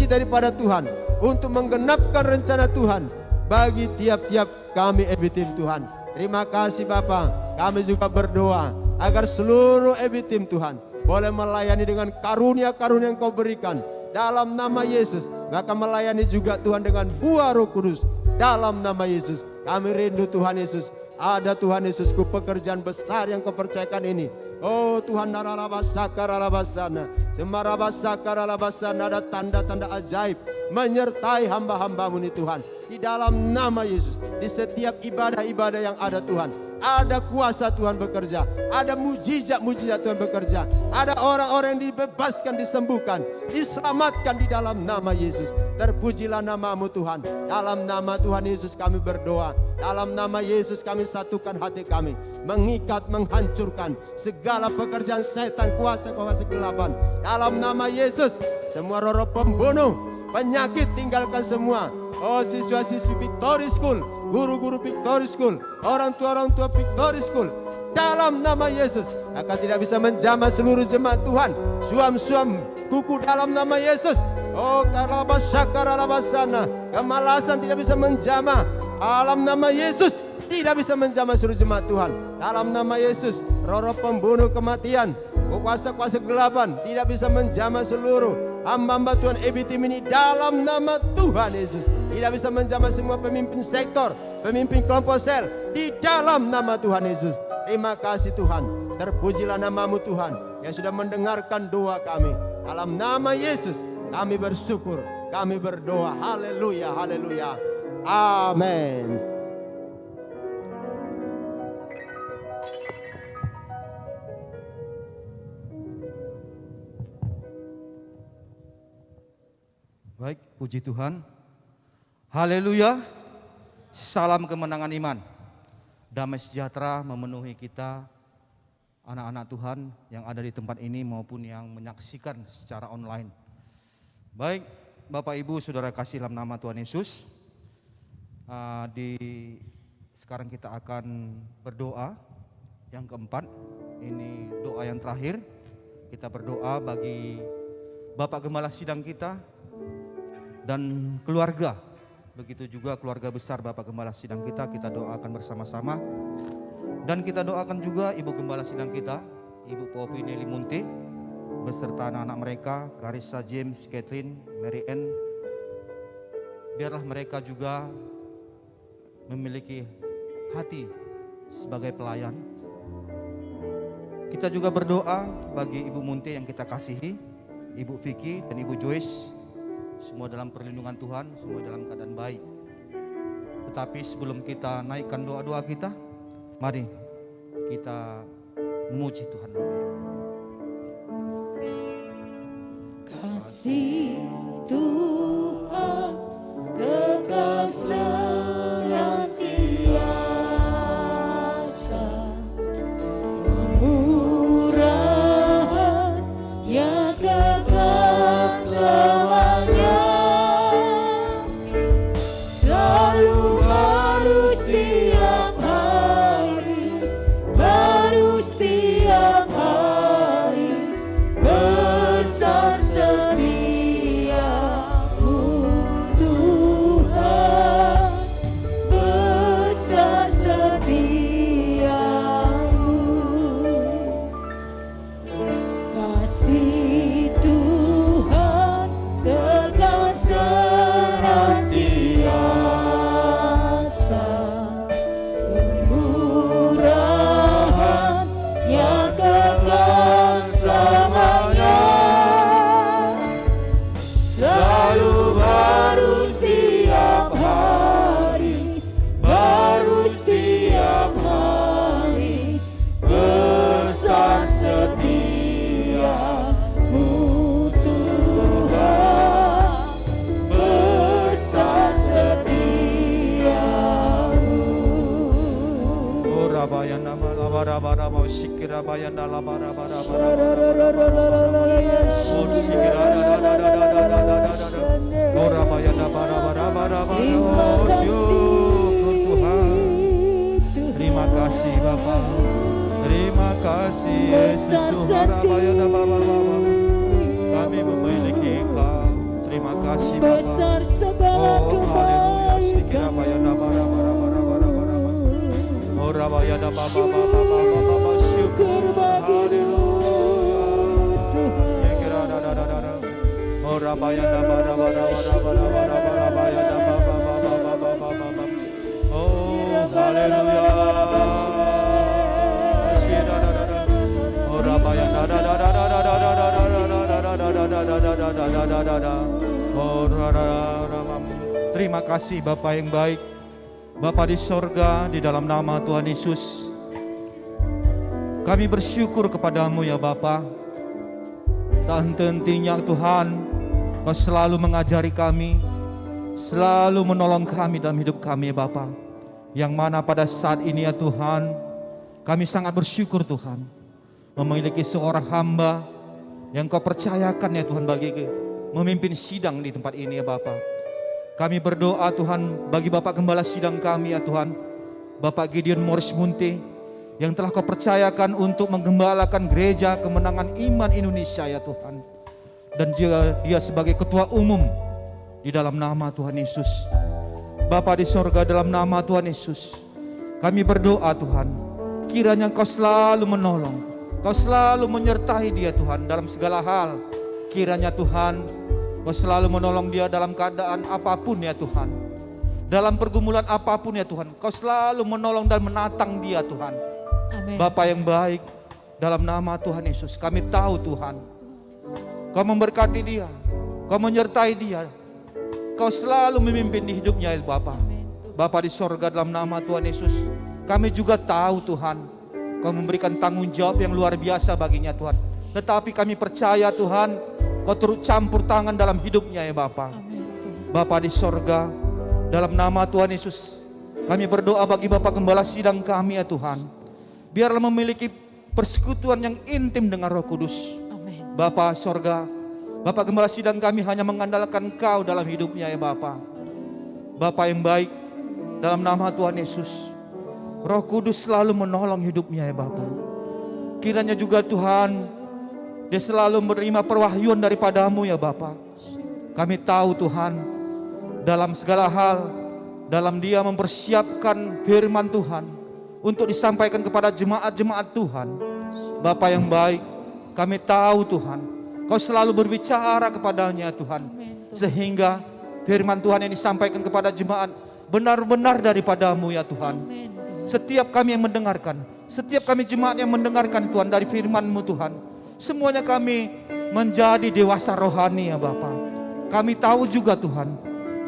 daripada Tuhan untuk menggenapkan rencana Tuhan bagi tiap-tiap kami EBI Team Tuhan. Terima kasih Bapa. Kami juga berdoa agar seluruh EBI Team Tuhan boleh melayani dengan karunia-karunia yang Kau berikan dalam nama Yesus. Maka melayani juga Tuhan dengan buah Roh Kudus dalam nama Yesus. Kami rindu Tuhan Yesus. Ada Tuhan Yesusku pekerjaan besar yang Kau percayakan ini. Oh Tuhan, ada tanda-tanda ajaib menyertai hamba-hamba-Mu ini Tuhan. Di dalam nama Yesus, di setiap ibadah-ibadah yang ada Tuhan, ada kuasa Tuhan bekerja, ada mujizat-mujizat Tuhan bekerja, ada orang-orang yang dibebaskan, disembuhkan, diselamatkan di dalam nama Yesus. Terpujilah nama-Mu Tuhan. Dalam nama Tuhan Yesus kami berdoa. Dalam nama Yesus kami satukan hati kami, mengikat, menghancurkan segala pekerjaan setan, kuasa-kuasa kegelapan. Dalam nama Yesus, semua roh-roh pembunuh, penyakit tinggalkan semua. Oh siswa-siswi Victory School, guru-guru Victory School, orang tua Victory School, dalam nama Yesus akan tidak bisa menjamah seluruh jemaat Tuhan. Suam-suam kuku dalam nama Yesus. Oh karabasyakarabasana, kemalasan tidak bisa menjamah. Dalam nama Yesus tidak bisa menjamah seluruh jemaat Tuhan. Dalam nama Yesus, roh-roh pembunuh kematian, kuasa-kuasa kegelapan tidak bisa menjamah seluruh hamba-hamba Tuhan EBI Team ini dalam nama Tuhan Yesus. Tidak bisa menjamah semua pemimpin sektor, pemimpin kelompok sel di dalam nama Tuhan Yesus. Terima kasih Tuhan. Terpujilah nama-Mu Tuhan yang sudah mendengarkan doa kami. Dalam nama Yesus kami bersyukur, kami berdoa. Haleluya, haleluya. Amin. Baik, puji Tuhan. Haleluya. Salam kemenangan iman. Damai sejahtera memenuhi kita, anak-anak Tuhan yang ada di tempat ini maupun yang menyaksikan secara online. Baik, Bapak Ibu Saudara kasih dalam nama Tuhan Yesus. Sekarang kita akan berdoa yang keempat. Ini doa yang terakhir. Kita berdoa bagi Bapak Gembala Sidang kita dan keluarga. Begitu juga keluarga besar Bapak Gembala Sidang kita doakan bersama-sama. Dan kita doakan juga Ibu Gembala Sidang kita, Ibu Popi Nelly Munte, beserta anak-anak mereka, Carissa, James, Catherine, Mary Ann. Biarlah mereka juga memiliki hati sebagai pelayan. Kita juga berdoa bagi Ibu Munte yang kita kasihi, Ibu Vicky dan Ibu Joyce, semua dalam perlindungan Tuhan, semua dalam keadaan baik. Tetapi sebelum kita naikkan doa-doa kita, mari kita memuji Tuhan. Kasih Tuhan kekal senantiasa, kemurahan yang kekal selamanya, selalu baru setiap hari, baru setiap hari, besar setiamu Tuhan, besar setiamu. Kasih Tuhan kekal senantiasa, kemurahan yang kekal selamanya, selalu baru setiap hari, baru setiap hari, besar setiamu Tuhan, besar setiamu. Orabaya nama labara mau sikirabaya labara bara Orabaya labara syukur Tuhan. Terima kasih Bapa, terima kasih Yesus Tuhan. Orabaya labara kami memiliki Engkau. Terima kasih Bapa. Besar segala Oh haleluya, sikirabaya kebaikan-Mu. labara Orabaya labara syukur haleluya. Orabaya labara oh haleluya. Orabaya terima kasih Bapa yang baik, Bapa di sorga, di dalam nama Tuhan Yesus kami bersyukur kepadamu ya Bapa. Tak henti-hentinya Tuhan, Kau selalu mengajari kami, selalu menolong kami dalam hidup kami ya Bapa. Yang mana pada saat ini ya Tuhan, kami sangat bersyukur Tuhan, memiliki seorang hamba yang Kau percayakan ya Tuhan bagi memimpin sidang di tempat ini ya Bapa. Kami berdoa Tuhan bagi Bapak Gembala sidang kami ya Tuhan, Bapak Gideon Morris Munte, yang telah Kau percayakan untuk menggembalakan gereja kemenangan iman Indonesia ya Tuhan. Dan juga dia sebagai ketua umum di dalam nama Tuhan Yesus. Bapa di sorga, dalam nama Tuhan Yesus kami berdoa Tuhan, kiranya Kau selalu menolong, Kau selalu menyertai dia Tuhan dalam segala hal. Kiranya Tuhan Kau selalu menolong dia dalam keadaan apapun ya Tuhan, dalam pergumulan apapun ya Tuhan. Kau selalu menolong dan menatang dia Tuhan. Amin. Bapa yang baik, dalam nama Tuhan Yesus kami tahu Tuhan, Kau memberkati dia, Kau menyertai dia, Kau selalu memimpin di hidupnya ya Bapa. Bapa di sorga, dalam nama Tuhan Yesus kami juga tahu Tuhan, Kau memberikan tanggung jawab yang luar biasa baginya Tuhan. Tetapi kami percaya Tuhan, Kau turut campur tangan dalam hidupnya ya Bapa. Bapa di sorga, dalam nama Tuhan Yesus kami berdoa bagi Bapak Gembala sidang kami ya Tuhan. Biarlah memiliki persekutuan yang intim dengan Roh Kudus. Bapa sorga, Bapak Gembala sidang kami hanya mengandalkan Kau dalam hidupnya ya Bapa. Bapa yang baik, dalam nama Tuhan Yesus, Roh Kudus selalu menolong hidupnya ya Bapa. Kiranya juga Tuhan, dia selalu menerima perwahyuan daripada-Mu ya Bapa. Kami tahu Tuhan, dalam segala hal, dalam dia mempersiapkan firman Tuhan untuk disampaikan kepada jemaat-jemaat Tuhan. Bapa yang baik, kami tahu Tuhan, Kau selalu berbicara kepadanya Tuhan, sehingga firman Tuhan yang disampaikan kepada jemaat benar-benar daripada-Mu ya Tuhan. Setiap kami yang mendengarkan, setiap kami jemaat yang mendengarkan Tuhan dari firman-Mu Tuhan, semuanya kami menjadi dewasa rohani ya Bapa. Kami tahu juga Tuhan,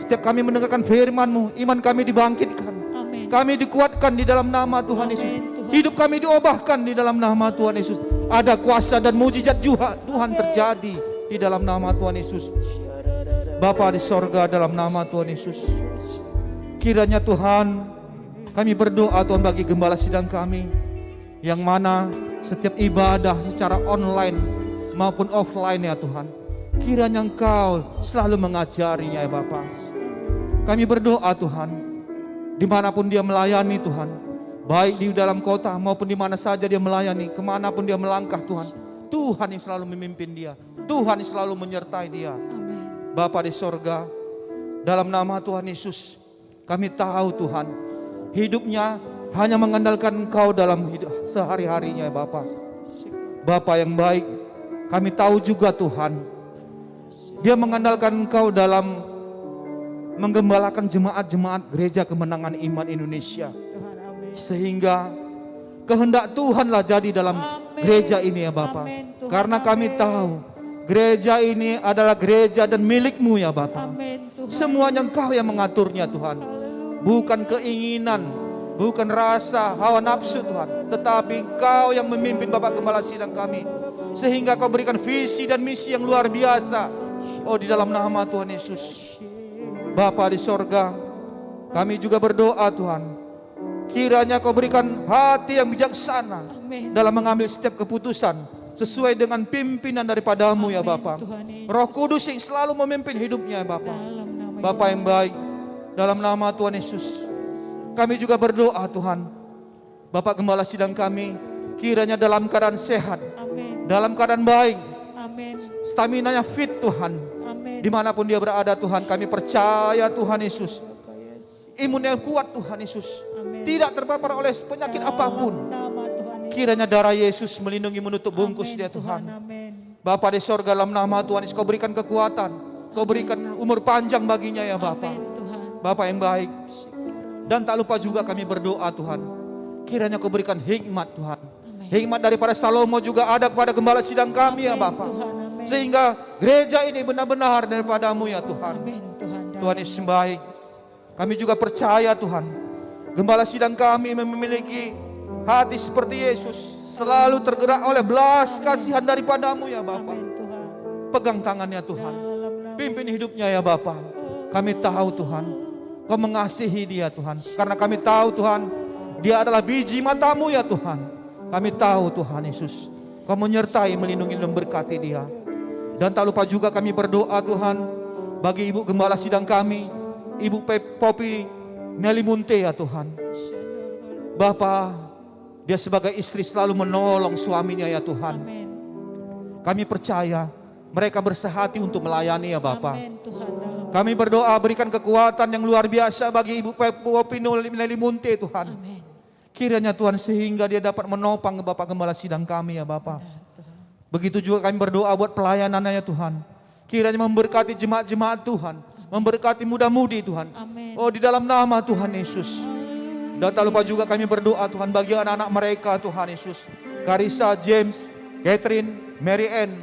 setiap kami mendengarkan firman-Mu, iman kami dibangkitkan. Amin. Kami dikuatkan di dalam nama Tuhan Yesus. Tuhan. Hidup kami diubahkan di dalam nama Tuhan Yesus. Ada kuasa dan mujizat Tuhan terjadi di dalam nama Tuhan Yesus. Bapa di sorga, dalam nama Tuhan Yesus, kiranya Tuhan, kami berdoa Tuhan bagi gembala sidang kami, yang mana setiap ibadah secara online maupun offline ya Tuhan, kiranya Engkau selalu mengajarinya ya Bapa. Kami berdoa Tuhan, dimanapun dia melayani Tuhan, baik di dalam kota maupun di mana saja dia melayani, kemanapun dia melangkah Tuhan, Tuhan yang selalu memimpin dia, Tuhan yang selalu menyertai dia. Amin. Bapa di sorga, dalam nama Tuhan Yesus, kami tahu Tuhan, hidupnya hanya mengandalkan Engkau dalam hidup sehari-harinya Bapa. Bapa yang baik, kami tahu juga Tuhan, dia mengandalkan Engkau dalam menggembalakan jemaat-jemaat Gereja Kemenangan Iman Indonesia. Tuhan, amin. Sehingga kehendak Tuhanlah jadi dalam Amin. gereja ini ya Bapa. Amin, Tuhan, Karena kami amin. tahu gereja ini adalah gereja dan milik-Mu ya Bapa. Amin, Tuhan. Semuanya Engkau yang mengaturnya Tuhan. Bukan keinginan, bukan rasa, hawa nafsu Tuhan, tetapi Engkau yang memimpin Bapak Gembala Sidang kami, sehingga Kau berikan visi dan misi yang luar biasa. Oh, di dalam nama Tuhan Yesus. Bapa di sorga, kami juga berdoa Tuhan, kiranya Kau berikan hati yang bijaksana Amin. dalam mengambil setiap keputusan sesuai dengan pimpinan daripada-Mu ya Amin, Bapa. Tuhan Yesus. Roh Kudus yang selalu memimpin hidupnya ya Bapa. Dalam nama Bapa yang baik, dalam nama Tuhan Yesus, kami juga berdoa Tuhan, Bapak Gembala Sidang kami, kiranya dalam keadaan sehat, Amin. dalam keadaan baik, Amin. stamina-nya fit Tuhan. Amin. Dimanapun dia berada Tuhan, kami percaya Tuhan Yesus, imun yang kuat Tuhan Yesus, Amin. tidak terpapar oleh penyakit apapun. Nama Tuhan Yesus. Kiranya darah Yesus melindungi menutup bungkus Amin, dia Tuhan. Amin. Bapa di sorga, dalam nama Tuhan Yesus, Kau berikan kekuatan, Kau berikan umur panjang baginya ya Bapa. Amin, Tuhan. Bapa yang baik, dan tak lupa juga kami berdoa Tuhan, kiranya Kau berikan hikmat Tuhan. Amin. Hikmat daripada Salomo juga ada kepada Gembala Sidang kami ya Amin, Bapa. Tuhan, amin. Sehingga gereja ini benar-benar daripada-Mu ya Tuhan. Amin, Tuhan. Tuhan Yesus baik. Kami juga percaya Tuhan, Gembala Sidang kami memiliki hati seperti Yesus, selalu tergerak oleh belas kasihan daripada-Mu ya Bapa. Amin, Tuhan. Pegang tangannya Tuhan, Dalam nama pimpin hidupnya ya Bapa. Kami tahu Tuhan, Kau mengasihi dia Tuhan, karena kami tahu Tuhan, dia adalah biji mata-Mu ya Tuhan. Kami tahu Tuhan Yesus, Kau menyertai, melindungi dan berkati dia. Dan tak lupa juga kami berdoa Tuhan, bagi Ibu Gembala Sidang kami, Ibu Popi Nelly Munte ya Tuhan. Bapa, dia sebagai istri selalu menolong suaminya ya Tuhan. Amin. Kami percaya mereka bersehati untuk melayani ya Bapa. Amin, Tuhan. Dalam Kami berdoa berikan kekuatan yang luar biasa bagi Ibu Popi Nelly Munte Tuhan. Amin. Kiranya Tuhan sehingga dia dapat menopang Bapak Gembala Sidang kami ya Bapa. Begitu juga kami berdoa buat pelayanannya ya Tuhan. Kiranya memberkati jemaat-jemaat Tuhan, memberkati muda-mudi Tuhan. Amin. Oh, di dalam nama Tuhan Yesus. Dan tak lupa juga kami berdoa Tuhan bagi anak-anak mereka Tuhan Yesus, Karissa, James, Catherine, Mary Ann.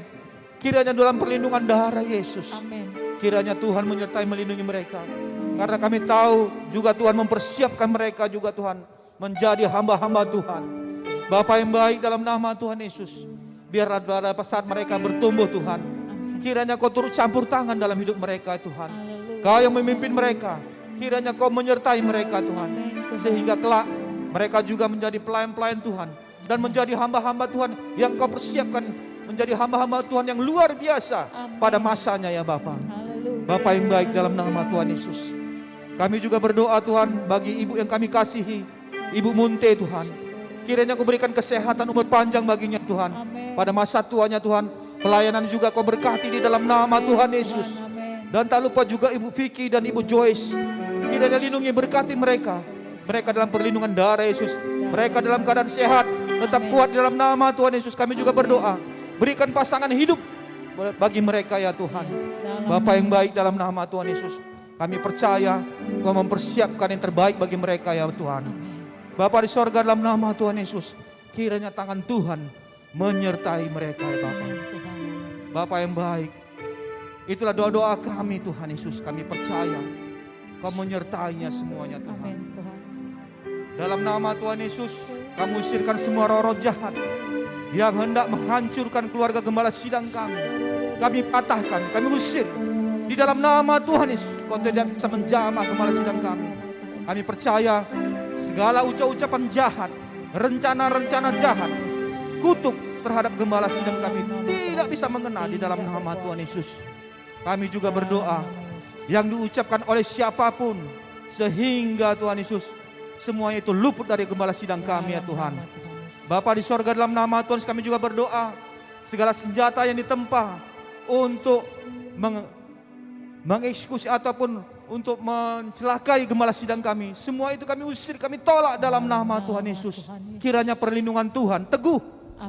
Kiranya dalam perlindungan darah Yesus, Amin. kiranya Tuhan menyertai melindungi mereka. Karena kami tahu juga Tuhan mempersiapkan mereka juga Tuhan menjadi hamba-hamba Tuhan. Bapa yang baik, dalam nama Tuhan Yesus, biarlah pada saat mereka bertumbuh Tuhan, kiranya Kau turut campur tangan dalam hidup mereka Tuhan. Kau yang memimpin mereka, kiranya Kau menyertai mereka Tuhan, sehingga kelak mereka juga menjadi pelayan-pelayan Tuhan dan menjadi hamba-hamba Tuhan yang Kau persiapkan menjadi hamba-hamba Tuhan yang luar biasa pada masanya ya Bapa. Bapa yang baik, dalam nama Tuhan Yesus, kami juga berdoa Tuhan bagi ibu yang kami kasihi, Ibu Munte Tuhan. Kiranya Kau berikan kesehatan, umur panjang baginya Tuhan. Pada masa tuanya Tuhan, pelayanan juga Kau berkati di dalam nama Tuhan Yesus. Dan tak lupa juga Ibu Vicky dan Ibu Joyce. Kiranya lindungi, berkati mereka. Mereka dalam perlindungan darah Yesus. Mereka dalam keadaan sehat, tetap kuat di dalam nama Tuhan Yesus. Kami juga berdoa, berikan pasangan hidup bagi mereka ya Tuhan. Bapa yang baik, dalam nama Tuhan Yesus, kami percaya Kau mempersiapkan yang terbaik bagi mereka ya Tuhan. Bapa di sorga, dalam nama Tuhan Yesus, kiranya tangan Tuhan menyertai mereka ya Bapa. Bapa yang baik, itulah doa-doa kami Tuhan Yesus. Kami percaya Kau menyertainya semuanya Tuhan. Amin Tuhan. Dalam nama Tuhan Yesus, kami usirkan semua roh-roh jahat yang hendak menghancurkan keluarga gembala sidang kami. Kami patahkan, kami usir. Di dalam nama Tuhan Yesus, Kau tidak bisa menjamah gembala sidang kami. Kami percaya segala ucap-ucapan jahat, rencana-rencana jahat, kutuk terhadap gembala sidang kami tidak bisa mengena di dalam nama Tuhan Yesus. Kami juga berdoa yang diucapkan oleh siapapun sehingga Tuhan Yesus semuanya itu luput dari gembala sidang kami ya Tuhan. Bapa di sorga, dalam nama Tuhan kami juga berdoa segala senjata yang ditempa untuk mengeksekusi ataupun untuk mencelakai gembala sidang kami, semua itu kami usir, kami tolak dalam nama Tuhan Yesus. Kiranya perlindungan Tuhan teguh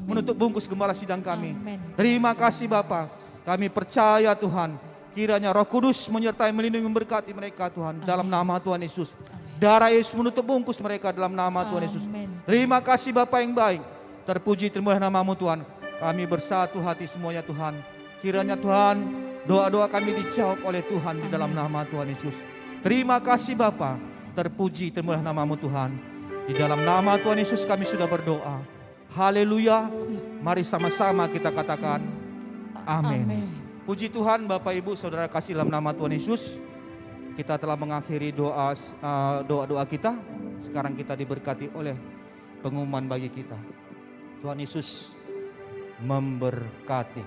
menutup bungkus gembala sidang kami. Terima kasih Bapa, kami percaya Tuhan, kiranya Roh Kudus menyertai, melindungi, memberkati mereka Tuhan dalam nama Tuhan Yesus. Darah Yesus menutup bungkus mereka dalam nama Tuhan Yesus. Terima kasih Bapa yang baik, terpuji termulialah nama-Mu Tuhan. Kami bersatu hati semuanya Tuhan. Kiranya Tuhan, doa-doa kami dijawab oleh Tuhan di dalam nama Tuhan Yesus. Terima kasih Bapa, terpuji termulialah nama-Mu Tuhan. Di dalam nama Tuhan Yesus kami sudah berdoa. Haleluya. Mari sama-sama kita katakan amin. Puji Tuhan Bapak Ibu Saudara kasih dalam nama Tuhan Yesus. Kita telah mengakhiri doa-doa kita. Sekarang kita diberkati oleh pengumuman bagi kita. Tuhan Yesus memberkati.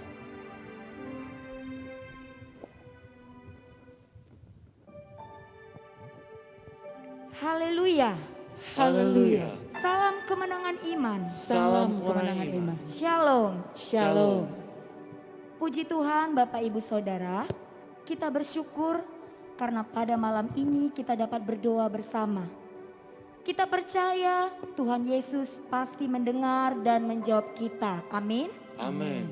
Haleluya. Haleluya. Salam kemenangan iman. Salam kemenangan iman. Shalom. Shalom. Puji Tuhan Bapak Ibu Saudara, kita bersyukur karena pada malam ini kita dapat berdoa bersama. Kita percaya Tuhan Yesus pasti mendengar dan menjawab kita. Amin. Amin.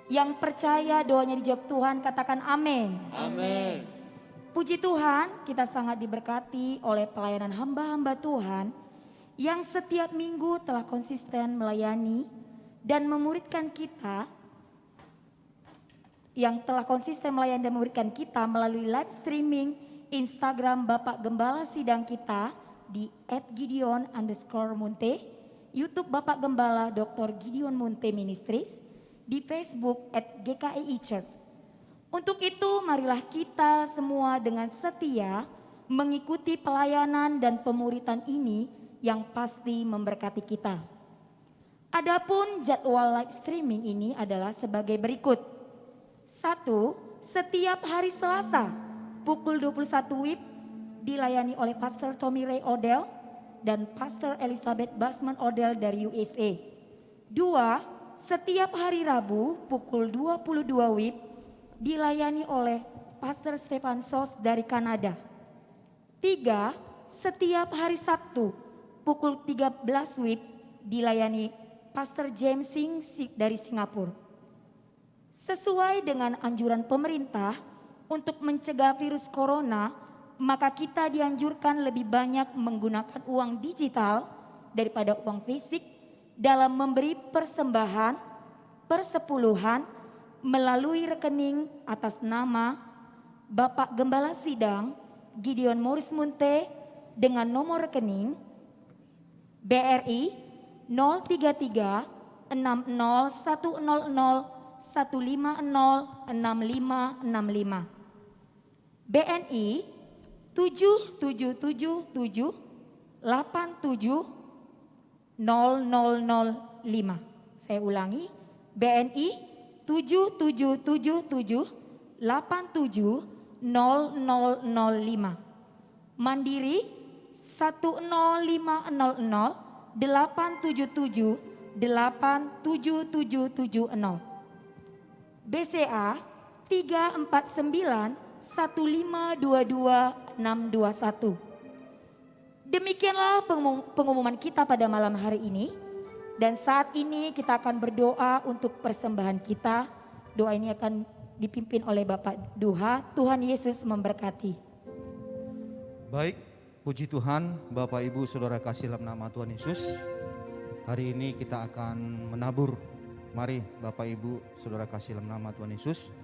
Yang percaya doanya dijawab Tuhan katakan amin. Amin. Puji Tuhan, kita sangat diberkati oleh pelayanan hamba-hamba Tuhan yang setiap minggu telah konsisten melayani dan memuridkan kita, melalui live streaming Instagram Bapak Gembala Sidang kita di @gideon_munte, YouTube Bapak Gembala Dr. Gideon Munte Ministries, di Facebook @GKI Church. Untuk itu marilah kita semua dengan setia mengikuti pelayanan dan pemuritan ini yang pasti memberkati kita. Adapun jadwal live streaming ini adalah sebagai berikut. 1. Setiap hari Selasa pukul 21 WIB dilayani oleh Pastor Tommy Ray Odell dan Pastor Elizabeth Basman Odell dari USA. 2. Setiap hari Rabu pukul 22 WIB dilayani oleh Pastor Stefan Sos dari Kanada. 3. Setiap hari Sabtu pukul 13 WIB dilayani Pastor James Singh dari Singapura. Sesuai dengan anjuran pemerintah untuk mencegah virus corona, maka kita dianjurkan lebih banyak menggunakan uang digital daripada uang fisik dalam memberi persembahan, persepuluhan melalui rekening atas nama Bapak Gembala Sidang Gideon Morris Munte dengan nomor rekening BRI 033 60100 1506565, BNI 7777870005. Saya ulangi, BNI 7777870005. Mandiri 1050087787770. BCA 3491522 Demikianlah pengumuman kita pada malam hari ini. Dan saat ini kita akan berdoa untuk persembahan kita. Doa ini akan dipimpin oleh Bapak Duha. Tuhan Yesus memberkati. Baik, Puji Tuhan, Bapak Ibu Saudara kasih dalam nama Tuhan Yesus. Hari ini kita akan menabur. Mari Bapak Ibu Saudara kasih dalam nama Tuhan Yesus,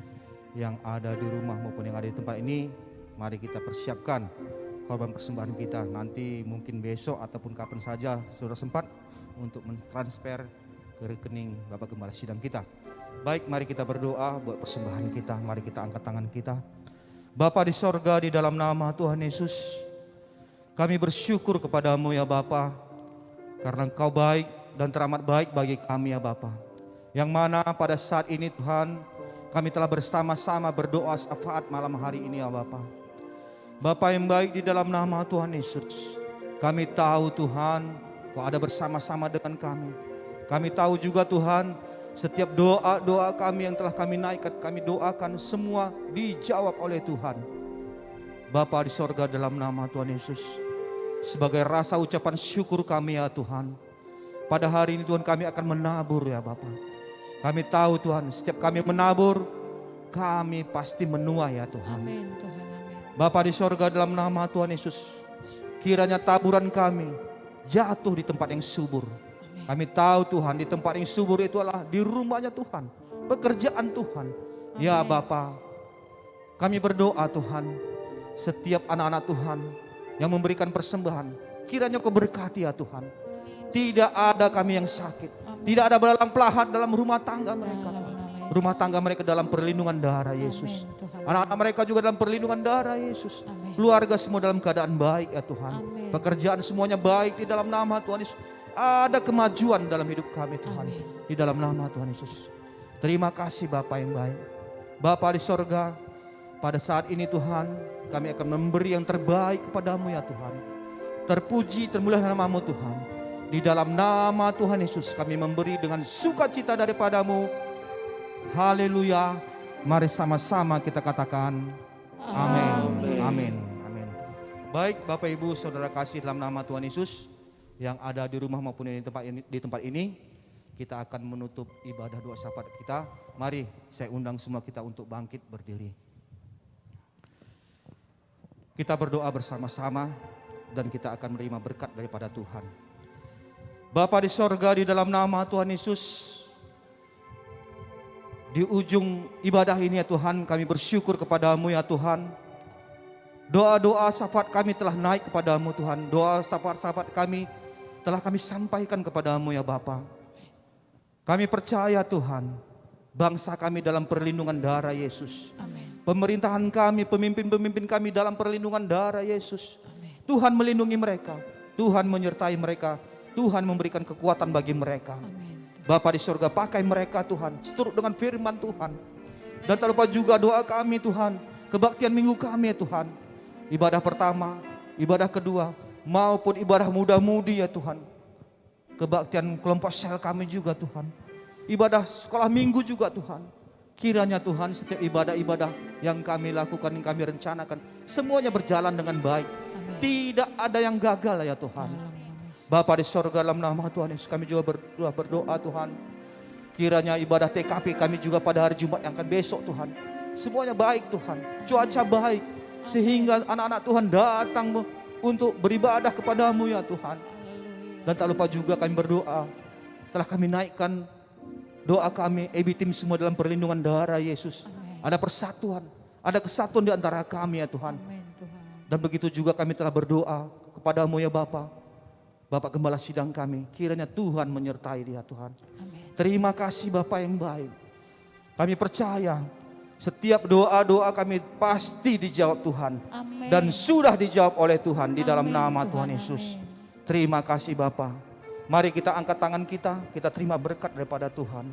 yang ada di rumah maupun yang ada di tempat ini, mari kita persiapkan korban persembahan kita. Nanti mungkin besok ataupun kapan saja saudara sempat untuk mentransfer ke rekening Bapak Gembala Sidang kita. Baik, mari kita berdoa buat persembahan kita. Mari kita angkat tangan kita. Bapa di sorga, di dalam nama Tuhan Yesus, kami bersyukur kepadamu ya Bapa, karena Engkau baik dan teramat baik bagi kami ya Bapa. Yang mana pada saat ini Tuhan, kami telah bersama-sama berdoa syafaat malam hari ini ya Bapa. Bapa yang baik, di dalam nama Tuhan Yesus, kami tahu Tuhan, Kau ada bersama-sama dengan kami. Kami tahu juga Tuhan, setiap doa-doa kami yang telah kami naikkan, kami doakan semua dijawab oleh Tuhan. Bapa di sorga, dalam nama Tuhan Yesus, sebagai rasa ucapan syukur kami ya Tuhan, pada hari ini Tuhan kami akan menabur ya Bapa. Kami tahu Tuhan, setiap kami menabur, kami pasti menuai ya Tuhan. Amin Tuhan, amin. Bapa di sorga, dalam nama Tuhan Yesus, kiranya taburan kami jatuh di tempat yang subur. Amin. Kami tahu Tuhan, di tempat yang subur itu adalah di rumahnya Tuhan, pekerjaan Tuhan. Ya Amin. Bapa, kami berdoa Tuhan, setiap anak-anak Tuhan yang memberikan persembahan, kiranya Kau berkati ya Tuhan. Tidak ada kami yang sakit, tidak ada belalang pelahat dalam rumah tangga mereka Tuhan. Rumah tangga mereka dalam perlindungan darah Yesus. Amin, Tuhan. Anak-anak mereka juga dalam perlindungan darah Yesus. Amin. Keluarga semua dalam keadaan baik ya Tuhan. Amin. Pekerjaan semuanya baik di dalam nama Tuhan Yesus. Ada kemajuan dalam hidup kami Tuhan. Amin. Di dalam nama Tuhan Yesus. Terima kasih Bapa yang baik. Bapa di sorga, pada saat ini Tuhan, kami akan memberi yang terbaik kepadamu ya Tuhan. Terpuji, termuliakan nama-Mu Tuhan. Di dalam nama Tuhan Yesus kami memberi dengan sukacita daripadamu. Haleluya. Mari sama-sama kita katakan amin. Amin. Amin. Baik Bapak Ibu Saudara kasih dalam nama Tuhan Yesus, yang ada di rumah maupun di tempat ini, kita akan menutup ibadah doa syafaat kita. Mari saya undang semua kita untuk bangkit berdiri. Kita berdoa bersama-sama dan kita akan menerima berkat daripada Tuhan. Bapa di sorga, di dalam nama Tuhan Yesus, di ujung ibadah ini ya Tuhan, kami bersyukur kepadamu ya Tuhan. Doa-doa syafaat kami telah naik kepadamu Tuhan. Doa syafaat kami telah kami sampaikan kepadamu ya Bapa. Kami percaya Tuhan, bangsa kami dalam perlindungan darah Yesus. Amin. Pemerintahan kami, pemimpin-pemimpin kami dalam perlindungan darah Yesus. Amin. Tuhan melindungi mereka, Tuhan menyertai mereka, Tuhan memberikan kekuatan bagi mereka. Amin. Bapa di surga, pakai mereka Tuhan, seturut dengan firman Tuhan. Dan tak lupa juga doa kami Tuhan, kebaktian minggu kami ya Tuhan. Ibadah pertama, ibadah kedua, maupun ibadah muda-mudi ya Tuhan. Kebaktian kelompok sel kami juga Tuhan. Ibadah sekolah minggu juga Tuhan. Kiranya Tuhan setiap ibadah-ibadah yang kami lakukan, yang kami rencanakan, semuanya berjalan dengan baik. Amin. Tidak ada yang gagal ya Tuhan. Bapa di sorga, dalam nama Tuhan Yesus kami juga berdoa Tuhan. Kiranya ibadah TKP kami juga pada hari Jumat yang akan besok Tuhan, semuanya baik Tuhan, cuaca baik, sehingga anak-anak Tuhan datang untuk beribadah kepadamu ya Tuhan. Dan tak lupa juga kami berdoa, telah kami naikkan doa kami, EB Team semua dalam perlindungan darah Yesus. Ada persatuan, ada kesatuan di antara kami ya Tuhan. Amin, Tuhan. Dan begitu juga kami telah berdoa kepadamu ya Bapa. Bapak Gembala Sidang kami, kiranya Tuhan menyertai dia Tuhan. Amin. Terima kasih Bapak yang baik. Kami percaya setiap doa-doa kami pasti dijawab Tuhan. Amin. Dan sudah dijawab oleh Tuhan di dalam Amin, nama Tuhan, Tuhan Yesus. amin. Terima kasih Bapak. Mari kita angkat tangan kita terima berkat daripada Tuhan.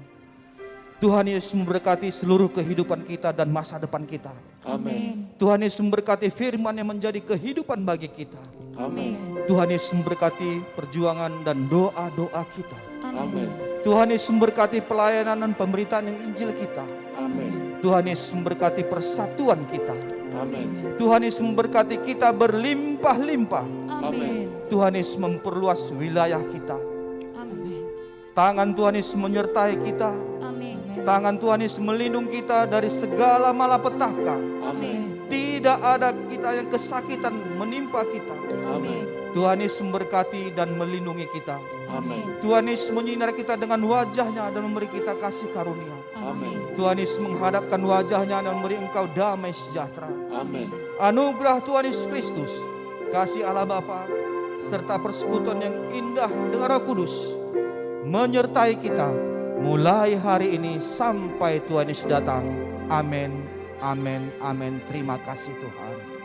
Tuhan Yesus memberkati seluruh kehidupan kita dan masa depan kita. Amin. Tuhan Yesus memberkati firman yang menjadi kehidupan bagi kita. Amin. Tuhan Yesus memberkati perjuangan dan doa-doa kita. Amin. Tuhan Yesus memberkati pelayanan dan pemberitaan Injil kita. Amin. Tuhan Yesus memberkati persatuan kita. Amin. Tuhan Yesus memberkati kita berlimpah-limpah. Amin. Tuhan Yesus memperluas wilayah kita. Amin. Tangan Tuhan Yesus menyertai kita. Amin. Tangan Tuhan Yesus melindungi kita dari segala malapetaka. Amin. Tidak ada kita kita yang kesakitan menimpa kita. Amin. Tuhan Yesus memberkati dan melindungi kita. Amin. Tuhan Yesus menyinari kita dengan wajah-Nya dan memberi kita kasih karunia. Amin. Tuhan Yesus menghadapkan wajah-Nya dan memberi engkau damai sejahtera. Amin. Anugerah Tuhan Yesus Kristus, kasih Allah Bapa, serta persekutuan yang indah dengan Roh Kudus menyertai kita mulai hari ini sampai Tuhan Yesus datang. Amin. Amin. Amin. Terima kasih Tuhan.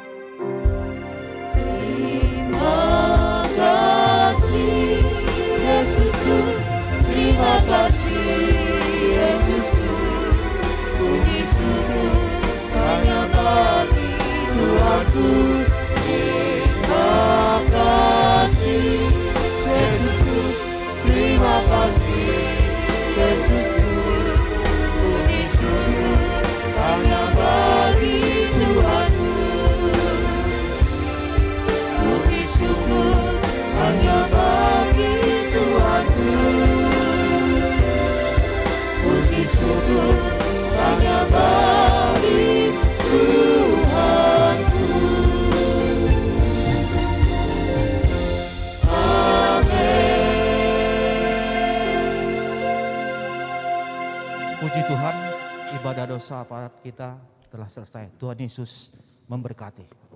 Terima kasih Yesusku, terima kasih Yesusku, puji syukur hanya bagi Tuhanku. Terima kasih Yesusku, terima kasih Yesusku, puji syukur hanya bagi Tuhanku. Puji syukur hanya bagi Tuhanku. Puji syukur hanya bagi Tuhanku. Puji Tuhan, ibadah dosa aparat kita telah selesai. Tuhan Yesus memberkati.